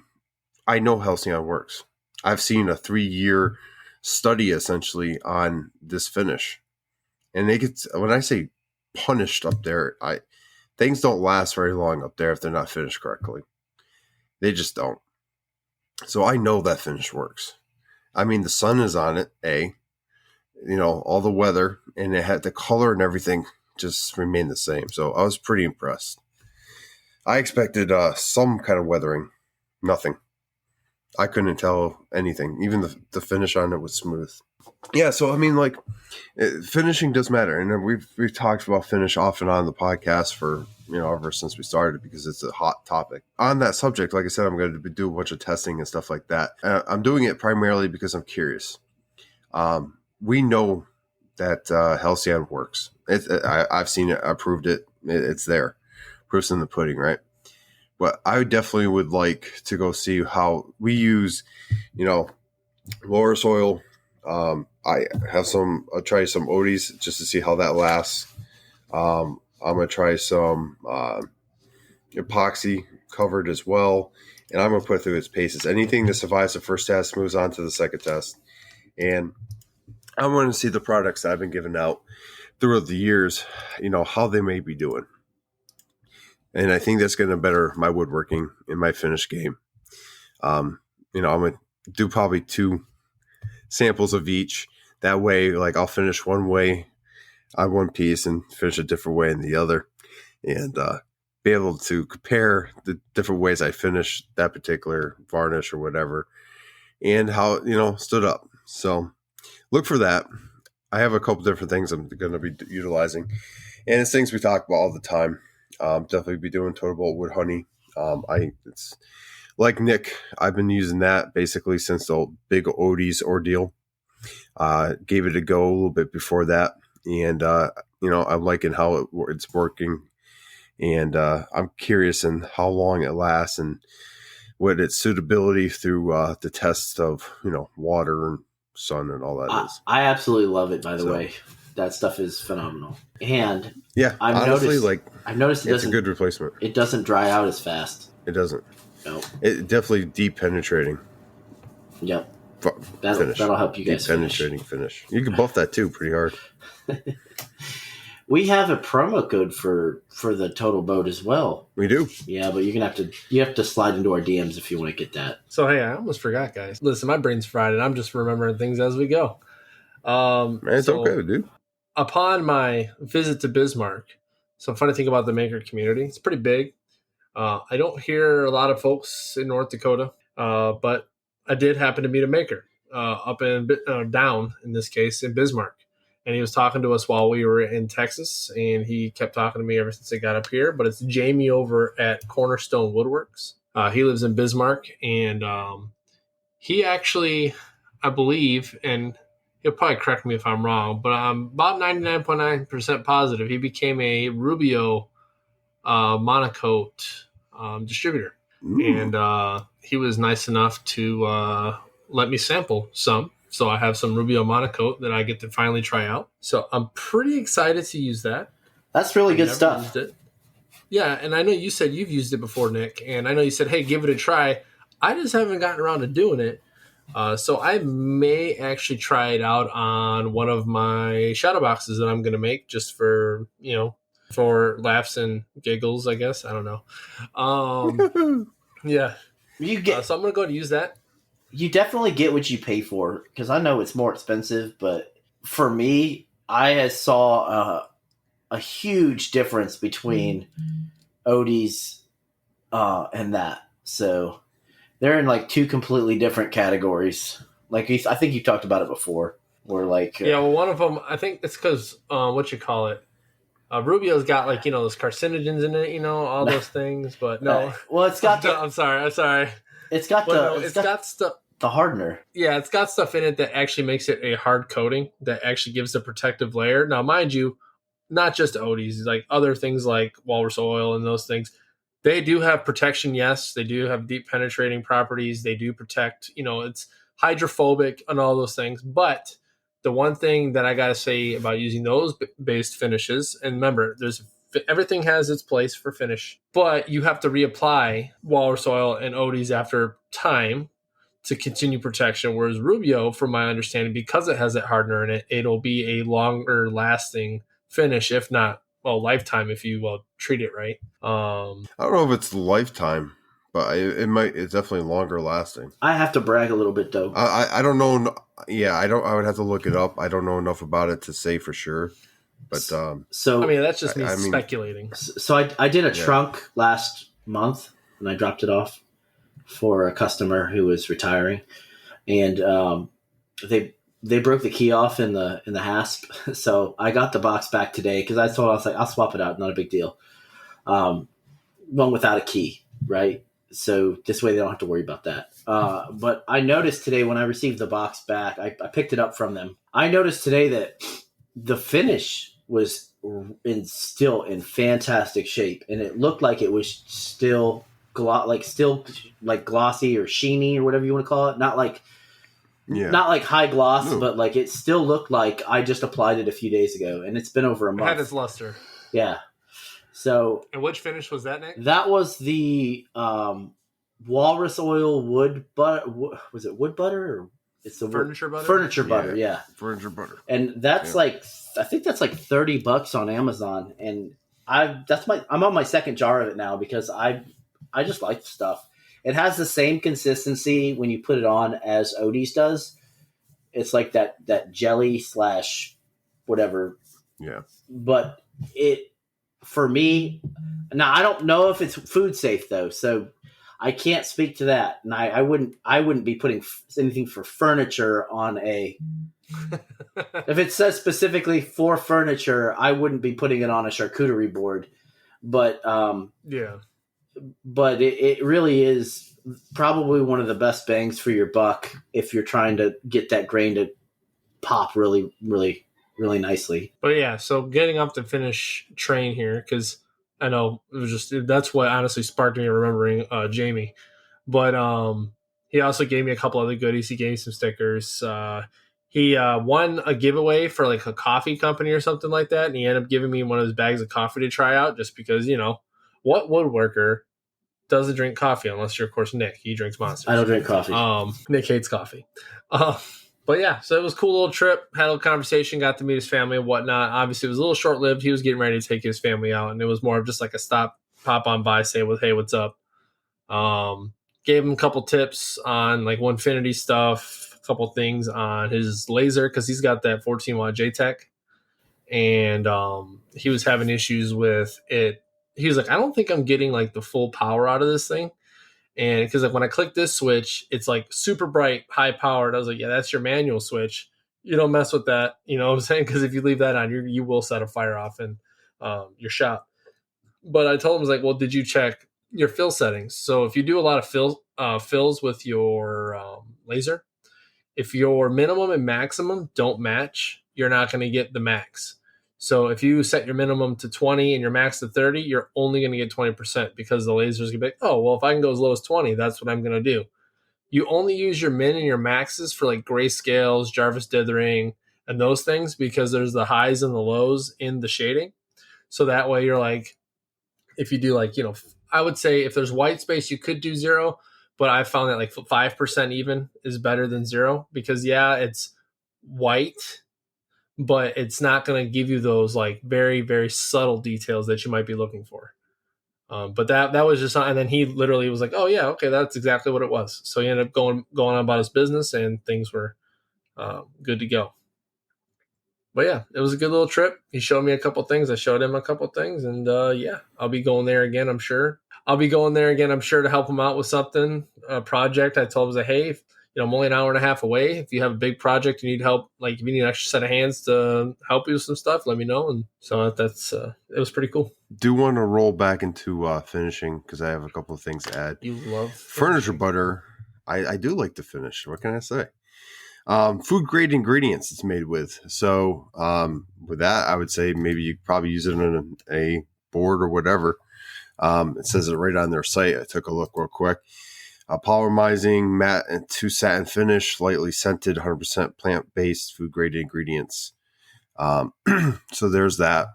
I know Halcyon works. I've seen a 3-year study essentially on this finish, and they get, when I say punished up there, things don't last very long up there if they're not finished correctly. They just don't. So I know that finish works. I mean, the sun is on it, all the weather, and it had the color and everything just remained the same. So I was pretty impressed. I expected some kind of weathering. Nothing. I couldn't tell anything. Even the finish on it was smooth. Yeah, so I mean, like, finishing does matter, and we've talked about finish off and on the podcast for ever since we started because it's a hot topic. On that subject, like I said, I'm going to do a bunch of testing and stuff like that. I'm doing it primarily because I'm curious. We know that Halcyon works. I've seen it. I proved it. It's there. Proof's in the pudding, right? But I definitely would like to go see how we use, Walrus Oil. I'll try some Odies just to see how that lasts. I'm going to try some epoxy covered as well. And I'm going to put it through its paces. Anything that survives the first test moves on to the second test. And I want to see the products that I've been giving out throughout the years, how they may be doing. And I think that's going to better my woodworking in my finish game. I'm going to do probably 2 samples of each. That way, like, I'll finish one way on one piece and finish a different way in the other. And be able to compare the different ways I finished that particular varnish or whatever and how it stood up. So look for that. I have a couple different things I'm going to be utilizing, and it's things we talk about all the time. Definitely be doing Totalboat wood honey. It's like Nick, I've been using that basically since the big Odies ordeal. Gave it a go a little bit before that, and I'm liking how it's working. And I'm curious in how long it lasts and what its suitability through the test of water and sun and all that is. I absolutely love it, by the way. That stuff is phenomenal. And yeah, I've noticed it's a good replacement. It doesn't dry out as fast. It doesn't. No. It definitely deep penetrating. Yep. That'll help you guys. Deep penetrating finish. You can buff that too pretty hard. We have a promo code for the Totalboat as well. We do. Yeah, but you have to slide into our DMs if you want to get that. So hey, I almost forgot, guys. Listen, my brain's fried, and I'm just remembering things as we go. Man, it's okay, dude. Upon my visit to Bismarck, some funny thing about the maker community, it's pretty big. I don't hear a lot of folks in North Dakota, but I did happen to meet a maker down, in this case, in Bismarck. And he was talking to us while we were in Texas, and he kept talking to me ever since I got up here. But it's Jamie over at Cornerstone Woodworks. He lives in Bismarck, and he actually, I believe, and he'll probably correct me if I'm wrong, but I'm about 99.9% positive he became a Rubio Monocoat distributor. And he was nice enough to let me sample some. So I have some Rubio Monocoat that I get to finally try out. So I'm pretty excited to use that. That's really good stuff. Yeah, and I know you said you've used it before, Nick, and I know you said, hey, give it a try. I just haven't gotten around to doing it. So I may actually try it out on one of my shadow boxes that I'm going to make just for, for laughs and giggles, I guess. I don't know. Yeah. So I'm going to go and use that. You definitely get what you pay for, because I know it's more expensive, but for me, I saw a huge difference between Odies and that. So they're in like two completely different categories. Like I think you talked about it before. Where like one of them, I think it's because Rubio's got like those carcinogens in it, all those things. But no, well, it's got. I'm sorry. It's got stuff. The hardener. Yeah, it's got stuff in it that actually makes it a hard coating that actually gives a protective layer. Now, mind you, not just Odies, like other things like Walrus Oil and those things, they do have protection. Yes, they do have deep penetrating properties. They do protect, it's hydrophobic and all those things. But the one thing that I got to say about using those based finishes, and remember, everything has its place for finish, but you have to reapply Walrus Oil and Odies after time to continue protection, whereas Rubio, from my understanding, because it has that hardener in it, it'll be a longer lasting finish, if not, lifetime, if you treat it right. I don't know if it's lifetime, but it's definitely longer lasting. I have to brag a little bit though. I don't know. Yeah, I would have to look it up. I don't know enough about it to say for sure. But so I mean, that's just me speculating. So I did a trunk last month, and I dropped it off for a customer who was retiring, and they broke the key off in the hasp. So I got the box back today because I was like, I'll swap it out, not a big deal. One without a key, right? So this way they don't have to worry about that. But I noticed today when I received the box back, I picked it up from them. I noticed today that the finish was still in fantastic shape, and it looked like it was still glossy or sheeny or whatever you want to call it. Not like high gloss, but like it still looked like I just applied it a few days ago, and it's been over a month. It had its luster. Yeah. So. And which finish was that, Nick? That was the Walrus Oil wood butter. Was it wood butter or it's the furniture butter? Furniture butter, yeah. Furniture butter. And that's I think that's like $30 on Amazon, and I'm on my second jar of it now because I just like the stuff. It has the same consistency when you put it on as Odies does. It's like that jelly / whatever. Yeah. But for me, now I don't know if it's food safe though, so I can't speak to that. And I wouldn't be putting anything for furniture on a. If it says specifically for furniture, I wouldn't be putting it on a charcuterie board. But yeah. But it really is probably one of the best bangs for your buck if you're trying to get that grain to pop really, really, really nicely. But yeah, so getting up the finish train here, because I know it was that's what honestly sparked me remembering Jamie. But he also gave me a couple other goodies. He gave me some stickers. He won a giveaway for like a coffee company or something like that, and he ended up giving me one of his bags of coffee to try out, just because, you know, what woodworker doesn't drink coffee unless you're, of course, Nick. He drinks Monsters. I don't drink coffee. Nick hates coffee. But yeah, so it was a cool little trip. Had a little conversation, got to meet his family and whatnot. Obviously, it was a little short lived. He was getting ready to take his family out, and it was more of just like a stop, pop on by, say, hey, what's up? Gave him a couple tips on like Winfinity stuff, a couple things on his laser, because he's got that 14-watt JTech, and he was having issues with it. He was like, I don't think I'm getting like the full power out of this thing. And because like when I click this switch, it's like super bright, high powered. I was like, yeah, that's your manual switch. You don't mess with that. You know what I'm saying? Because if you leave that on, you will set a fire off in your shop. But I told him, I was like, well, did you check your fill settings? So if you do a lot of fills with your laser, if your minimum and maximum don't match, you're not going to get the max. So if you set your minimum to 20 and your max to 30, you're only going to get 20%, because the laser's going to be like, oh, well, if I can go as low as 20, that's what I'm going to do. You only use your min and your maxes for like grayscales, Jarvis dithering, and those things, because there's the highs and the lows in the shading. So that way you're like, if you do like, you know, I would say if there's white space, you could do 0, but I found that like 5% even is better than 0, because yeah, it's white, but it's not going to give you those like very, very subtle details that you might be looking for. But that was just, and then he literally was like, oh yeah, okay, that's exactly what it was. So he ended up going on about his business, and things were good to go. But yeah, it was a good little trip. He showed me a couple things. I showed him a couple things, and yeah, I'll be going there again, I'm sure. To help him out with something, a project. I told him, like, hey, I'm only an hour and a half away. If you have a big project, you need help, like if you need an extra set of hands to help you with some stuff, let me know. And so that's it was pretty cool. Do want to roll back into finishing, because I have a couple of things to add. You love furniture butter. I do like to finish. What can I say? Food grade ingredients it's made with. So with that, I would say maybe you probably use it on a board or whatever. It says it right on their site. I took a look real quick. Polymerizing, matte and 2 satin finish, lightly scented, 100% plant-based food grade ingredients. So there's that.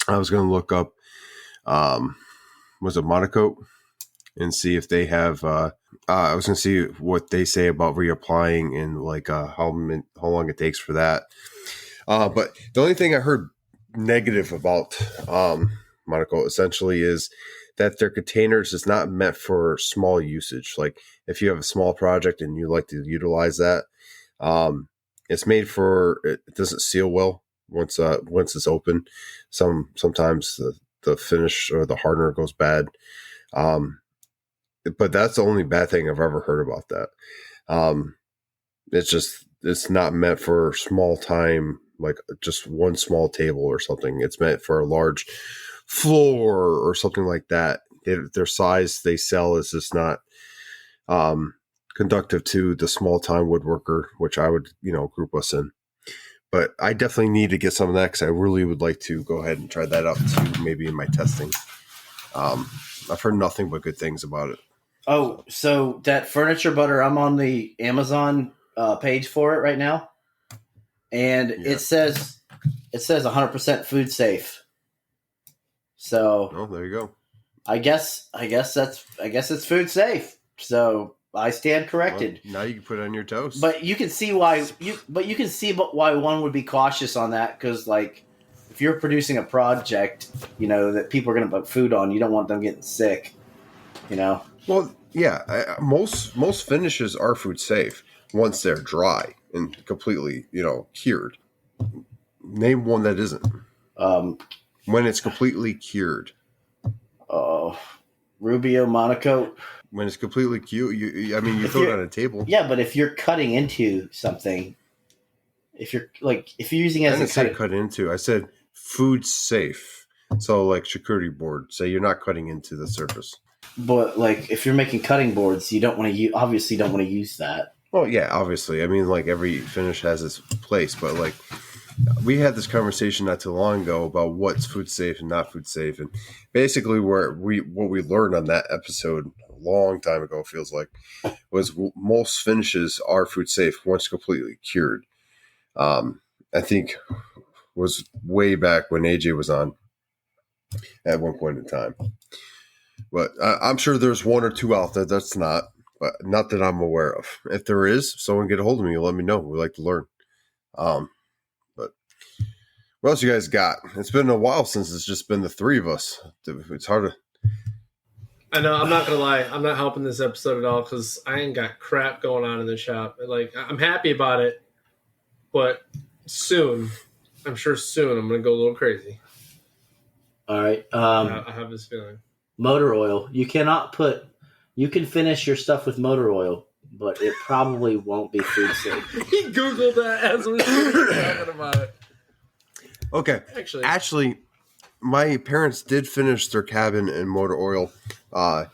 I was going to look up, was it Monocoat, and see if they have, I was going to see what they say about reapplying and like how long it takes for that. But the only thing I heard negative about Monocoat essentially is that their containers is not meant for small usage. Like if you have a small project and you like to utilize that, it's made for, it doesn't seal well once it's open. Sometimes the finish or the hardener goes bad. But that's the only bad thing I've ever heard about that. It's not meant for small time, like just one small table or something. It's meant for a large floor or something like that. Their size they sell is just not conductive to the small time woodworker, which I would group us in. But I definitely need to get some of that, because I really would like to go ahead and try that out too, maybe in my testing. I've heard nothing but good things about it. Oh, so that furniture butter, I'm on the Amazon page for it right now, and it says 100% food safe. So, there you go. I guess it's food safe. So I stand corrected. Well, now you can put it on your toast. But you can see why why one would be cautious on that, because like if you're producing a project, that people are going to put food on, you don't want them getting sick. Well, yeah, most finishes are food safe once they're dry and completely cured. Name one that isn't. When it's completely cured. Rubio Monocoat. When it's completely cured, you throw it on a table. Yeah, but if you're cutting into something, if you're using it as cut into, I said food safe. So like charcuterie board, say you're not cutting into the surface. But like if you're making cutting boards, you obviously don't want to use that. Well, yeah, obviously. Like every finish has its place, but like we had this conversation not too long ago about what's food safe and not food safe, and basically what we learned on that episode a long time ago feels like was most finishes are food safe once completely cured. I think was way back when AJ was on at one point in time. But I'm sure there's one or two out there that's not, but not that I'm aware of. If there is, someone get a hold of me. Let me know. We like to learn. But what else you guys got? It's been a while since it's just been the three of us. It's hard to. I know. I'm not gonna lie. I'm not helping this episode at all because I ain't got crap going on in the shop. Like, I'm happy about it, but soon, I'm sure soon, I'm gonna go a little crazy. All right. I have this feeling. Motor oil. You can finish your stuff with motor oil, but it probably won't be food safe. He Googled that as we're talking about it. Okay. Actually, my parents did finish their cabin in motor oil. That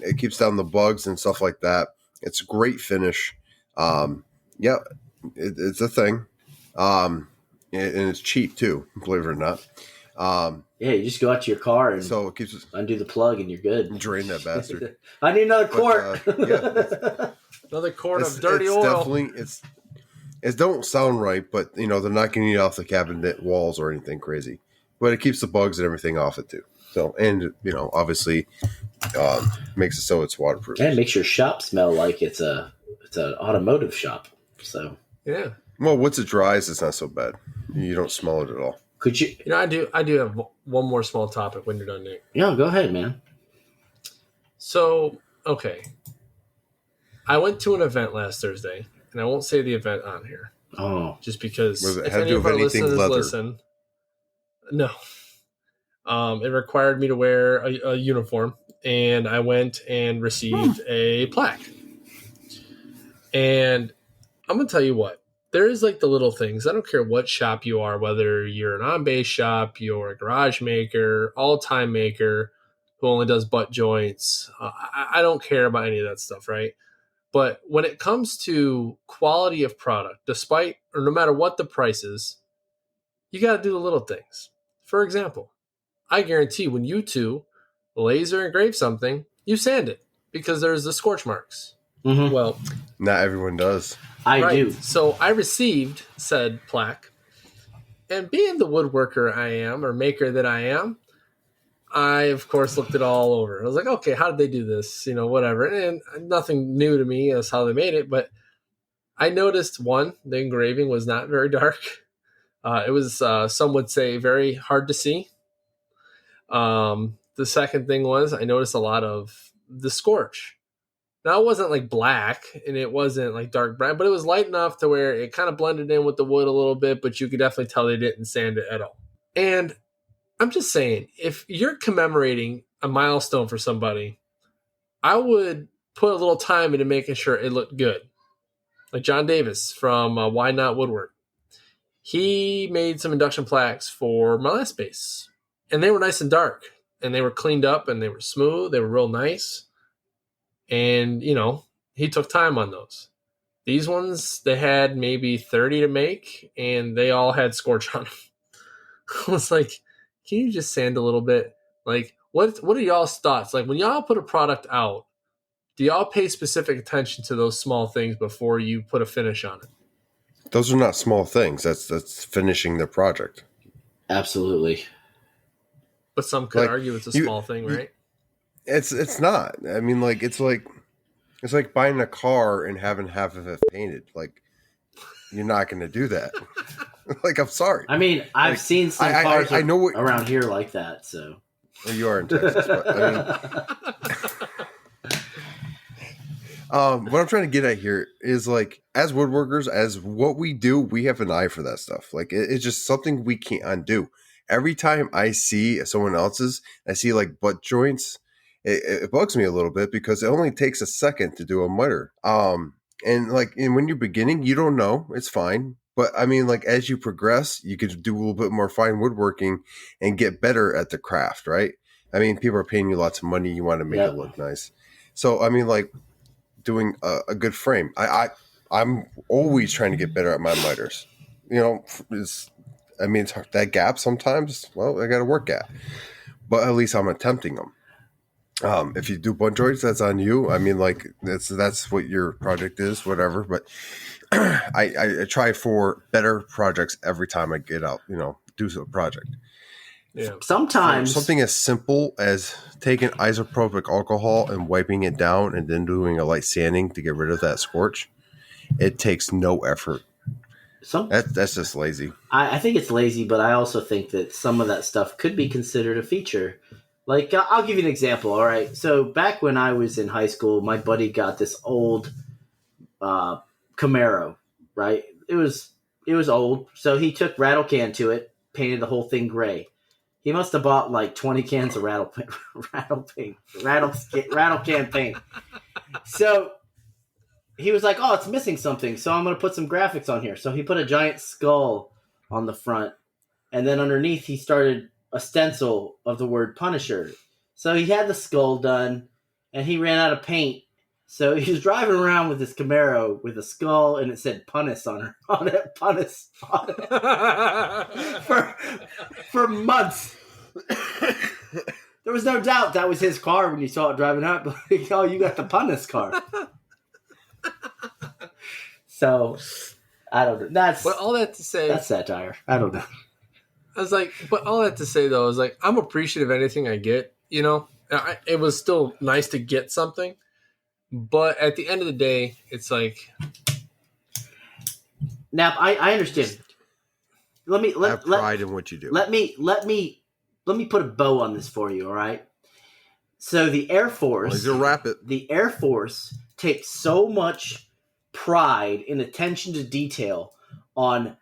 it keeps down the bugs and stuff like that. It's a great finish. Yeah, it's a thing. And it's cheap too, believe it or not. Yeah, you just go out to your car and so it keeps undo the plug and you're good. Drain that bastard. I need another quart. Another quart of dirty oil. Definitely, it don't sound right, but they're not getting it off the cabinet walls or anything crazy. But it keeps the bugs and everything off it too. So, and obviously, makes it so it's waterproof. And it makes your shop smell like it's an automotive shop. So yeah. Well, once it dries, it's not so bad. You don't smell it at all. Could you? I do have one more small topic when you're done, Nick. Yeah, go ahead, man. So, okay. I went to an event last Thursday, and I won't say the event on here. Oh. Just because if any of our listeners listen. No. It required me to wear a uniform, and I went and received a plaque. And I'm going to tell you what. There is like the little things. I don't care what shop you are, whether you're an on-base shop, you're a garage maker, all-time maker who only does butt joints. I don't care about any of that stuff, right? But when it comes to quality of product, despite or no matter what the price is, you got to do the little things. For example, I guarantee when you two laser engrave something, you sand it because there's the scorch marks. Mm-hmm. Well, not everyone does. I do. So I received said plaque, and being the woodworker I am, or maker that I am, I of course looked it all over. I was like, okay, how did they do this? Whatever. And nothing new to me as how they made it, but I noticed one, the engraving was not very dark. It was, some would say, very hard to see. The second thing was I noticed a lot of the scorch. Now, it wasn't like black and it wasn't like dark brown, but it was light enough to where it kind of blended in with the wood a little bit, but you could definitely tell they didn't sand it at all. And I'm just saying, if you're commemorating a milestone for somebody, I would put a little time into making sure it looked good. Like John Davis from Why Not Woodwork. He made some induction plaques for my last base, and they were nice and dark, and they were cleaned up, and they were smooth. They were real nice. And, he took time on those. These ones, they had maybe 30 to make, and they all had scorch on them. I was like, can you just sand a little bit? Like, what are y'all's thoughts? Like, when y'all put a product out, do y'all pay specific attention to those small things before you put a finish on it? Those are not small things. That's finishing the project. Absolutely. But some could argue it's a small thing, right? It's not. I mean, it's like buying a car and having half of it painted. Like, you're not going to do that. I'm sorry. I mean, I've seen some cars I know around here like that. So you are in Texas, but what I'm trying to get at here is as woodworkers, as what we do, we have an eye for that stuff. It's just something we can't undo. Every time I see someone else's, I see butt joints. It bugs me a little bit because it only takes a second to do a miter. And when you're beginning, you don't know. It's fine. But I mean, as you progress, you could do a little bit more fine woodworking and get better at the craft, right? I mean, people are paying you lots of money. You want to make it look nice. So, I mean, doing a good frame. I'm always trying to get better at my miters. It's that gap sometimes, well, I got to work at. But at least I'm attempting them. If you do butt joints, that's on you. I mean, like that's what your project is, whatever. But I try for better projects every time I get out, do a project. Yeah. Sometimes For something as simple as taking isopropyl alcohol and wiping it down and then doing a light sanding to get rid of that scorch, it takes no effort. That's just lazy. I think it's lazy, but I also think that some of that stuff could be considered a feature. Like, I'll give you an example, all right? So back when I was in high school, my buddy got this old Camaro, right? It was old, so he took rattle can to it, painted the whole thing gray. He must have bought like 20 cans of rattle can paint. So he was like, "Oh, it's missing something, so I'm going to put some graphics on here." So he put a giant skull on the front, and then underneath he started a stencil of the word Punisher. So he had the skull done, and he ran out of paint. So he was driving around with this Camaro with a skull, and it said "Punis" on it, "Punis" on it for months. There was no doubt that was his car when you saw it driving out. Like, oh, you got the Punis car. So I don't know. But all that to say, that's satire. I don't know. I was like, but all that to say though is like, I'm appreciative of anything I get. It was still nice to get something, but at the end of the day, it's like. Now I understand. Have pride in what you do. Let me put a bow on this for you. All right. So the Air Force, wrap it. The Air Force takes so much pride and attention to detail on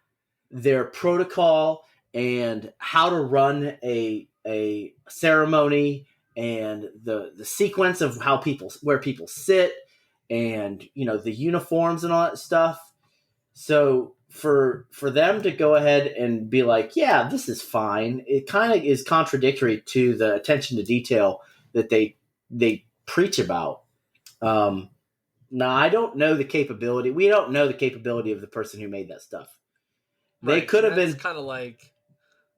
their protocol and how to run a ceremony and the sequence of where people sit and the uniforms and all that stuff. So for them to go ahead and be like, yeah, this is fine, it kind of is contradictory to the attention to detail that they preach about. Now, I don't know the capability. We don't know the capability of the person who made that stuff. They could have been kind of like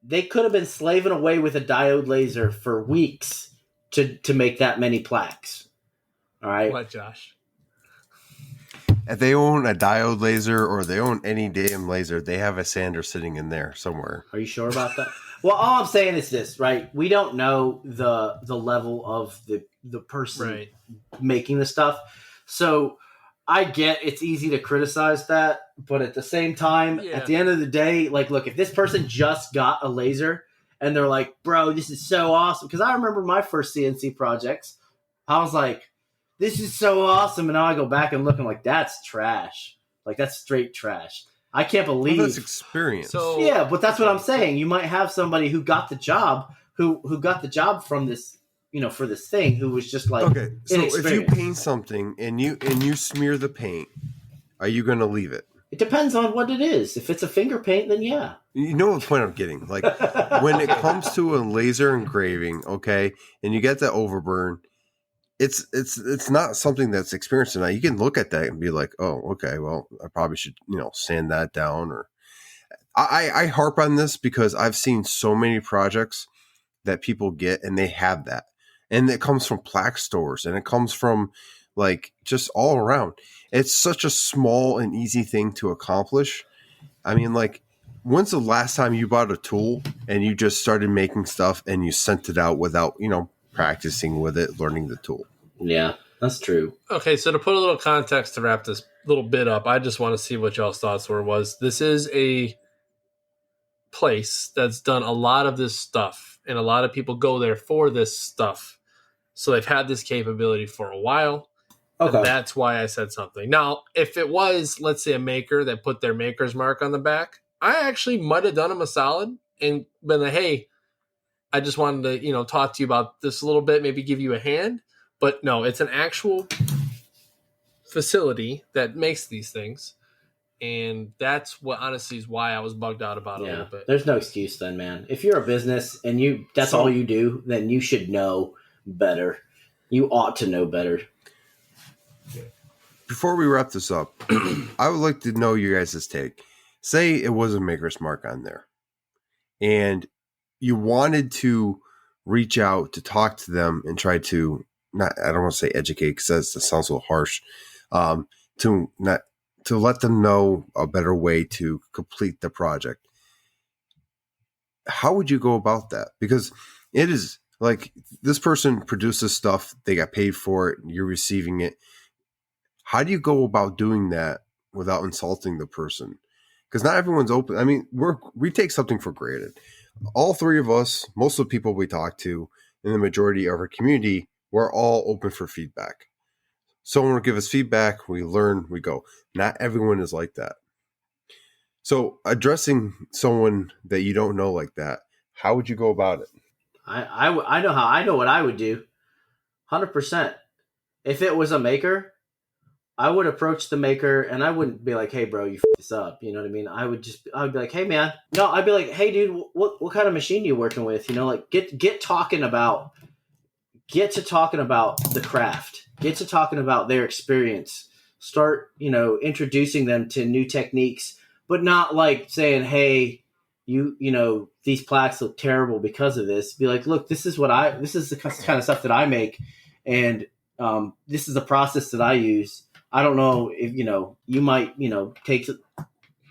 they could have been slaving away with a diode laser for weeks to make that many plaques. All right, what, Josh? If they own a diode laser or they own any damn laser, they have a sander sitting in there somewhere. Are you sure about that? Well, all I'm saying is this, right? We don't know the level of the person making the stuff. So I get it's easy to criticize that, but at the same time, at the end of the day, like, look, if this person just got a laser and they're like, bro, this is so awesome. Because I remember my first CNC projects, I was like, this is so awesome. And now I go back and look and I'm like, that's trash. Like, that's straight trash. I can't believe that's experience. So, yeah, but that's what I'm saying. You might have somebody who got the job, who got the job from this, for this thing, who was just like, okay. So if you paint something and you smear the paint, are you going to leave it? It depends on what it is. If it's a finger paint, then yeah. You know the point I'm getting. Like when it comes to a laser engraving, okay, and you get that overburn, it's not something that's experienced enough. You can look at that and be like, oh, okay, well, I probably should, sand that down. Or I harp on this because I've seen so many projects that people get and they have that. And it comes from plaque stores and it comes from like just all around. It's such a small and easy thing to accomplish. I mean, like, when's the last time you bought a tool and you just started making stuff and you sent it out without, practicing with it, learning the tool? Yeah, that's true. Okay, so to put a little context to wrap this little bit up, I just want to see what y'all's thoughts were. This is a place that's done a lot of this stuff, and a lot of people go there for this stuff. So they've had this capability for a while. Okay. And that's why I said something. Now, if it was, let's say, a maker that put their maker's mark on the back, I actually might have done them a solid and been like, hey, I just wanted to, talk to you about this a little bit, maybe give you a hand. But no, it's an actual facility that makes these things. And that's what honestly is why I was bugged out about it a little bit. There's no excuse then, man. If you're a business and that's all you do, then you should know better. You ought to know better. Before we wrap this up, I would like to know you guys' take. Say it was a maker's mark on there and you wanted to reach out to talk to them and try to I don't want to say educate because that sounds a little harsh, to let them know a better way to complete the project. How would you go about that? Because it is like this person produces stuff, they got paid for it, you're receiving it. How do you go about doing that without insulting the person? Because not everyone's open. I mean, we take something for granted. All three of us, most of the people we talk to in the majority of our community, we're all open for feedback. Someone will give us feedback, we learn, we go. Not everyone is like that. So addressing someone that you don't know like that, how would you go about it? I know what I would do. 100%. If it was a maker, I would approach the maker and I wouldn't be like, hey bro, you f***ed this up. You know what I mean? I would be like, hey man, no, I'd be like, hey dude, what kind of machine are you working with? You know, like get to talking about the craft, get to talking about their experience, start, introducing them to new techniques, but not like saying, hey, you know, these plaques look terrible because of this. Be like, look, this is the kind of stuff that I make. And this is the process that I use. I don't know if, you might, take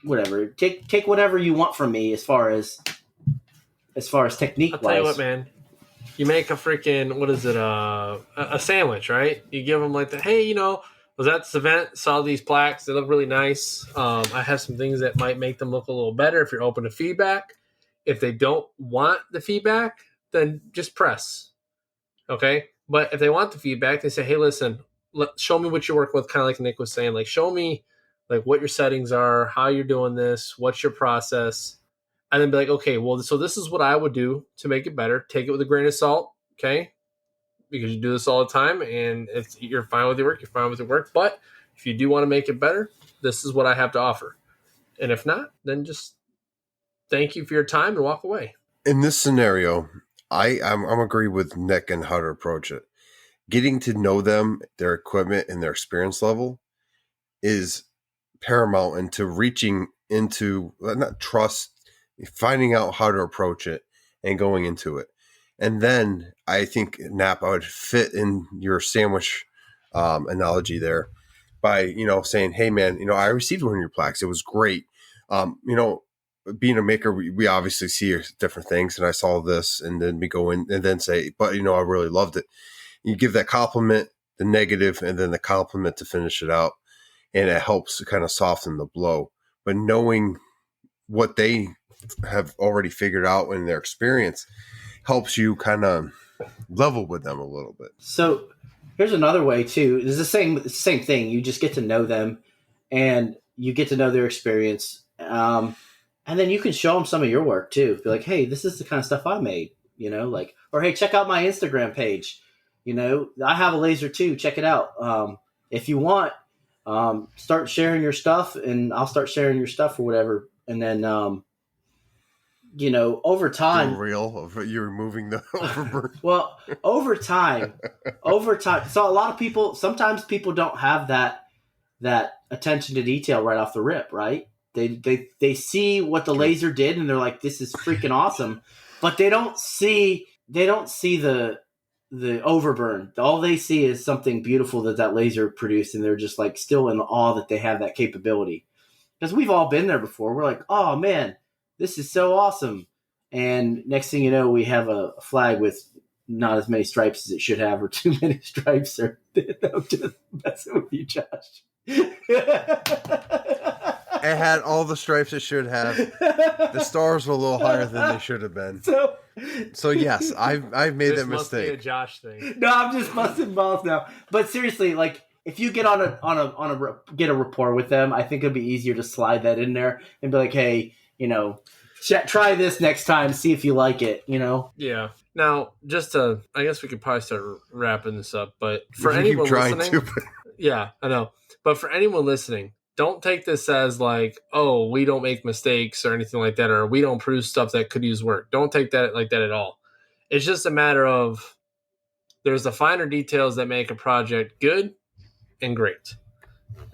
whatever you want from me as far as technique wise. I'll tell you what, man. You make a freaking, what is it, a sandwich, right? You give them like hey, was at this event, saw these plaques, they look really nice. I have some things that might make them look a little better if you're open to feedback. If they don't want the feedback, then just press. Okay? But if they want the feedback, they say, hey, listen, show me what you work with, kind of like Nick was saying. Like, show me like what your settings are, how you're doing this, what's your process. And then be like, okay, well, so this is what I would do to make it better. Take it with a grain of salt, okay? Because you do this all the time, and if you're fine with your work, you're fine with your work. But if you do want to make it better, this is what I have to offer. And if not, then just thank you for your time and walk away. In this scenario, I'm agree with Nick and how to approach it. Getting to know them, their equipment, and their experience level is paramount into reaching into not trust, finding out how to approach it and going into it. And then I think, Nap, I would fit in your sandwich analogy there by, saying, hey man, I received one of your plaques. It was great. Being a maker, we obviously see different things, and I saw this, and then we go in and then say, but I really loved it. You give that compliment, the negative, and then the compliment to finish it out. And it helps to kind of soften the blow. But knowing what they have already figured out in their experience helps you kind of level with them a little bit. So here's another way too. It's the same thing. You just get to know them and you get to know their experience. And then you can show them some of your work too. Be like, hey, this is the kind of stuff I made, or hey, check out my Instagram page. I have a laser too. Check it out. If you want, start sharing your stuff and I'll start sharing your stuff or whatever. And then, over time, you're removing the overburn. Well, over time. So a lot of people, sometimes people don't have that attention to detail right off the rip, right? They see what the laser did and they're like, this is freaking awesome. But they don't see the overburn. All they see is something beautiful that laser produced, and they're just like still in awe that they have that capability. Because we've all been there before. We're like, oh man, this is so awesome. And next thing you know, we have a flag with not as many stripes as it should have, or too many stripes. Or I'm just messing with you, Josh. It had all the stripes it should have. The stars were a little higher than they should have been. So yes, I've made that mistake. Must be a Josh thing. No, I'm just busting balls now. But seriously, like if you get get a rapport with them, I think it'd be easier to slide that in there and be like, hey, try this next time, see if you like it. Yeah. Now, I guess we could probably start wrapping this up. But for anyone listening, yeah, I know. But for anyone listening, don't take this as like, oh, we don't make mistakes or anything like that, or we don't produce stuff that could use work. Don't take that like that at all. It's just a matter of there's the finer details that make a project good and great.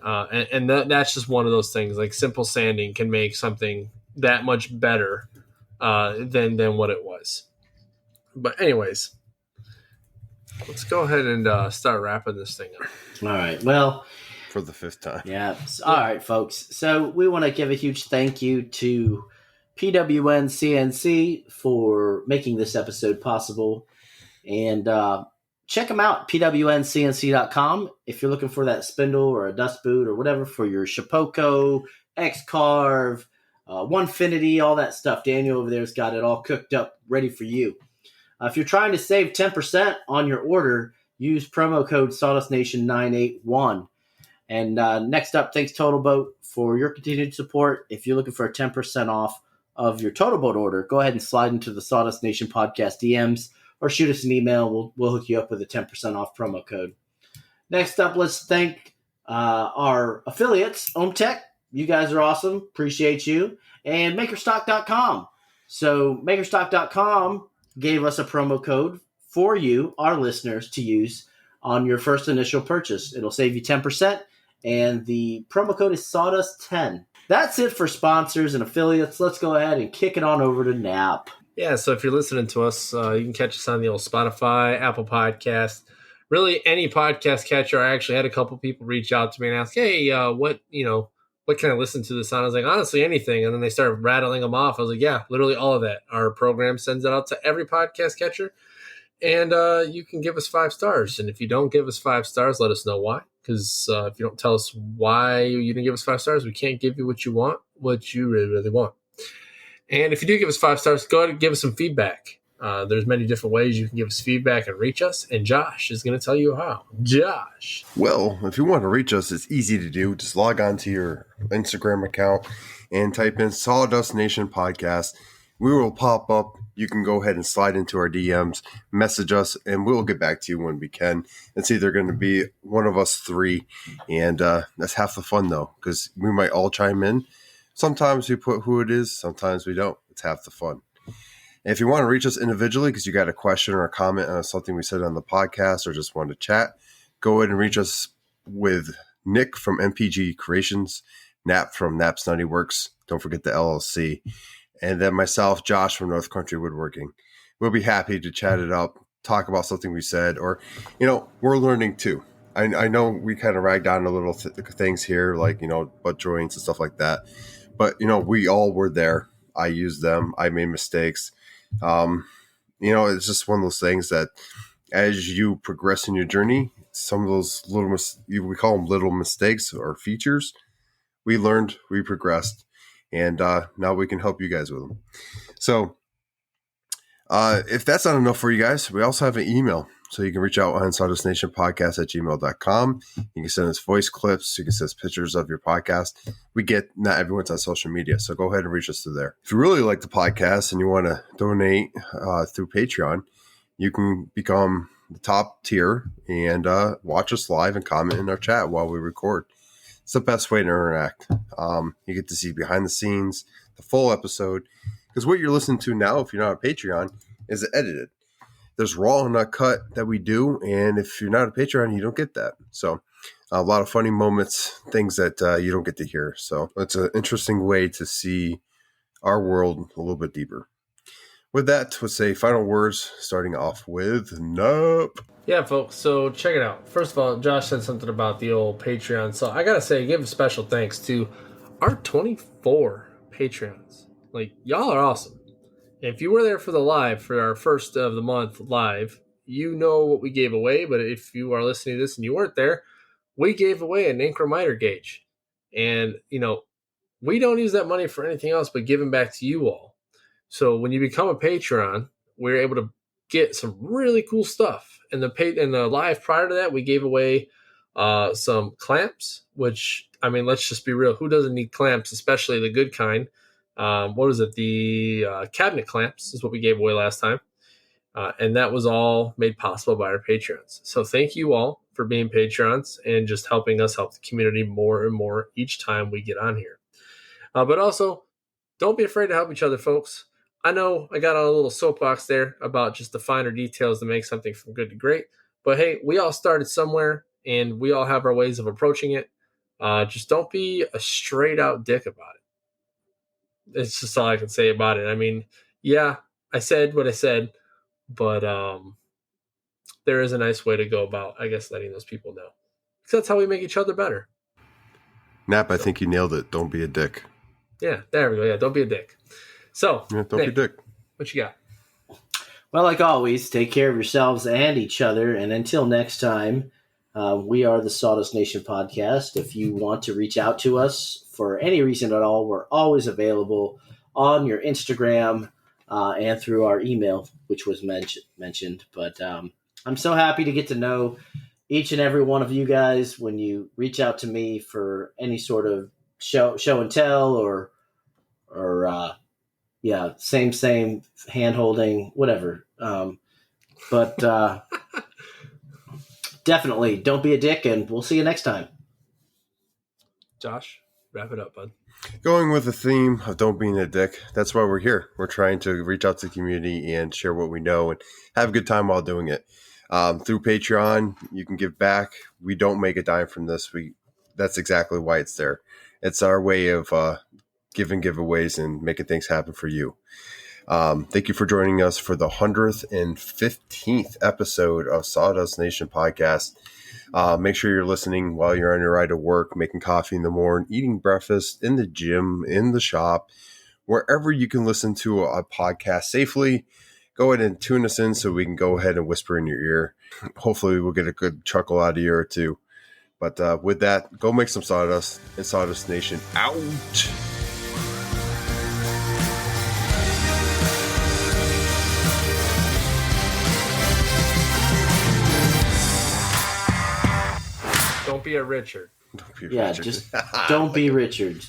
And that's just one of those things. Like simple sanding can make something that much better than what it was. But anyways, Let's go ahead and start wrapping this thing up. All right. Well, for the 5th time. Yeah. All right, folks. So we want to give a huge thank you to PWN CNC for making this episode possible. And check them out, pwncnc.com. If you're looking for that spindle or a dust boot or whatever for your Shapeoko, X-Carve, Onefinity, all that stuff. Daniel over there's got it all cooked up, ready for you. If you're trying to save 10% on your order, use promo code SAWDUSTNATION981. And next up, thanks Totalboat for your continued support. If you're looking for a 10% off of your Totalboat order, go ahead and slide into the Sawdust Nation podcast DMs or shoot us an email. We'll hook you up with a 10% off promo code. Next up, let's thank our affiliates, OMTech. You guys are awesome. Appreciate you. And Makerstock.com. So Makerstock.com gave us a promo code for you, our listeners, to use on your first initial purchase. It'll save you 10%, and the promo code is SAWDUST10. That's it for sponsors and affiliates. Let's go ahead and kick it on over to Nap. Yeah, so if you're listening to us, you can catch us on the old Spotify, Apple Podcast, really any podcast catcher. I actually had a couple people reach out to me and ask, hey, what can I listen to this on? I was like, honestly, anything. And then they started rattling them off. I was like, yeah, literally all of that. Our program sends it out to every podcast catcher. And you can give us 5 stars. And if you don't give us 5 stars, let us know why. Because if you don't tell us why you didn't give us 5 stars, we can't give you what you want, what you really, really want. And if you do give us 5 stars, go ahead and give us some feedback. There's many different ways you can give us feedback and reach us. And Josh is going to tell you how. Josh. Well, if you want to reach us, it's easy to do. Just log on to your Instagram account and type in Sawdust Nation Podcast. We will pop up. You can go ahead and slide into our DMs, message us, and we'll get back to you when we can. It's either going to be one of us 3, and that's half the fun, though, because we might all chime in. Sometimes we put who it is, sometimes we don't. It's half the fun. And if you want to reach us individually because you got a question or a comment on something we said on the podcast or just want to chat, go ahead and reach us with Nick from MPG Creations, Nap from Nap's Nutty Works. Don't forget the LLC. And then myself, Josh from North Country Woodworking. We'll be happy to chat it up, talk about something we said, or, we're learning too. I know we kind of ragged on a little things here, like, butt joints and stuff like that. But, we all were there. I used them. I made mistakes. It's just one of those things that as you progress in your journey, some of those we call them little mistakes or features, we learned, we progressed. And now we can help you guys with them. So if that's not enough for you guys, we also have an email. So you can reach out on sawdustnationpodcast@gmail.com. You can send us voice clips. You can send us pictures of your podcast. We get not everyone's on social media, so go ahead and reach us through there. If you really like the podcast and you want to donate through Patreon, you can become the top tier and watch us live and comment in our chat while we record. It's the best way to interact. You get to see behind the scenes, the full episode. Because what you're listening to now, if you're not on Patreon, is edited. There's raw and uncut that we do. And if you're not a Patreon, you don't get that. So a lot of funny moments, things that you don't get to hear. So it's an interesting way to see our world a little bit deeper. With that, let's say final words, starting off with Nope. Yeah, folks, so check it out. First of all, Josh said something about the old Patreon. So I got to say, give a special thanks to our 24 Patreons. Like, y'all are awesome. If you were there for the live, for our first of the month live, you know what we gave away. But if you are listening to this and you weren't there, we gave away an incrementor gauge. And, we don't use that money for anything else but giving back to you all. So when you become a Patreon, we're able to get some really cool stuff. In the live prior to that, we gave away some clamps, which, let's just be real. Who doesn't need clamps, especially the good kind? What was it? The cabinet clamps is what we gave away last time. And that was all made possible by our Patreons. So thank you all for being Patreons and just helping us help the community more and more each time we get on here. But also, don't be afraid to help each other, folks. I know I got on a little soapbox there about just the finer details to make something from good to great. But hey, we all started somewhere and we all have our ways of approaching it. Just don't be a straight out dick about it. It's just all I can say about it. Yeah, I said what I said, but there is a nice way to go about, I guess, letting those people know. Because that's how we make each other better. Nap, I think you nailed it. Don't be a dick. Yeah, there we go. Yeah, don't be a dick. So, Yeah, don't be a dick. What you got? Well, like always, take care of yourselves and each other. And until next time, we are the Sawdust Nation podcast. If you want to reach out to us for any reason at all, we're always available on your Instagram and through our email, which was mentioned. But I'm so happy to get to know each and every one of you guys when you reach out to me for any sort of show and tell or same hand holding, whatever. But definitely don't be a dick, and we'll see you next time. Josh, wrap it up, bud. Going with the theme of don't being a dick, that's why we're here. We're trying to reach out to the community and share what we know and have a good time while doing it. Through Patreon, you can give back. We don't make a dime from this. That's exactly why it's there. It's our way of giving giveaways and making things happen for you. Thank you for joining us for the 115th episode of Sawdust Nation podcast. Make sure you're listening while you're on your ride to work, making coffee in the morning, eating breakfast, in the gym, in the shop, wherever you can listen to a podcast safely. Go ahead and tune us in so we can go ahead and whisper in your ear. Hopefully we'll get a good chuckle out of you or two. But with that, go make some sawdust, and Sawdust Nation out. Don't be a Richard. Just don't be Richard.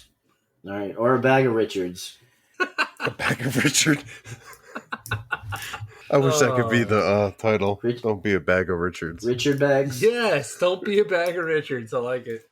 All right, or a bag of Richards. A bag of Richard. I wish that could be the title. Don't be a bag of Richards. Richard bags? Yes, don't be a bag of Richards. I like it.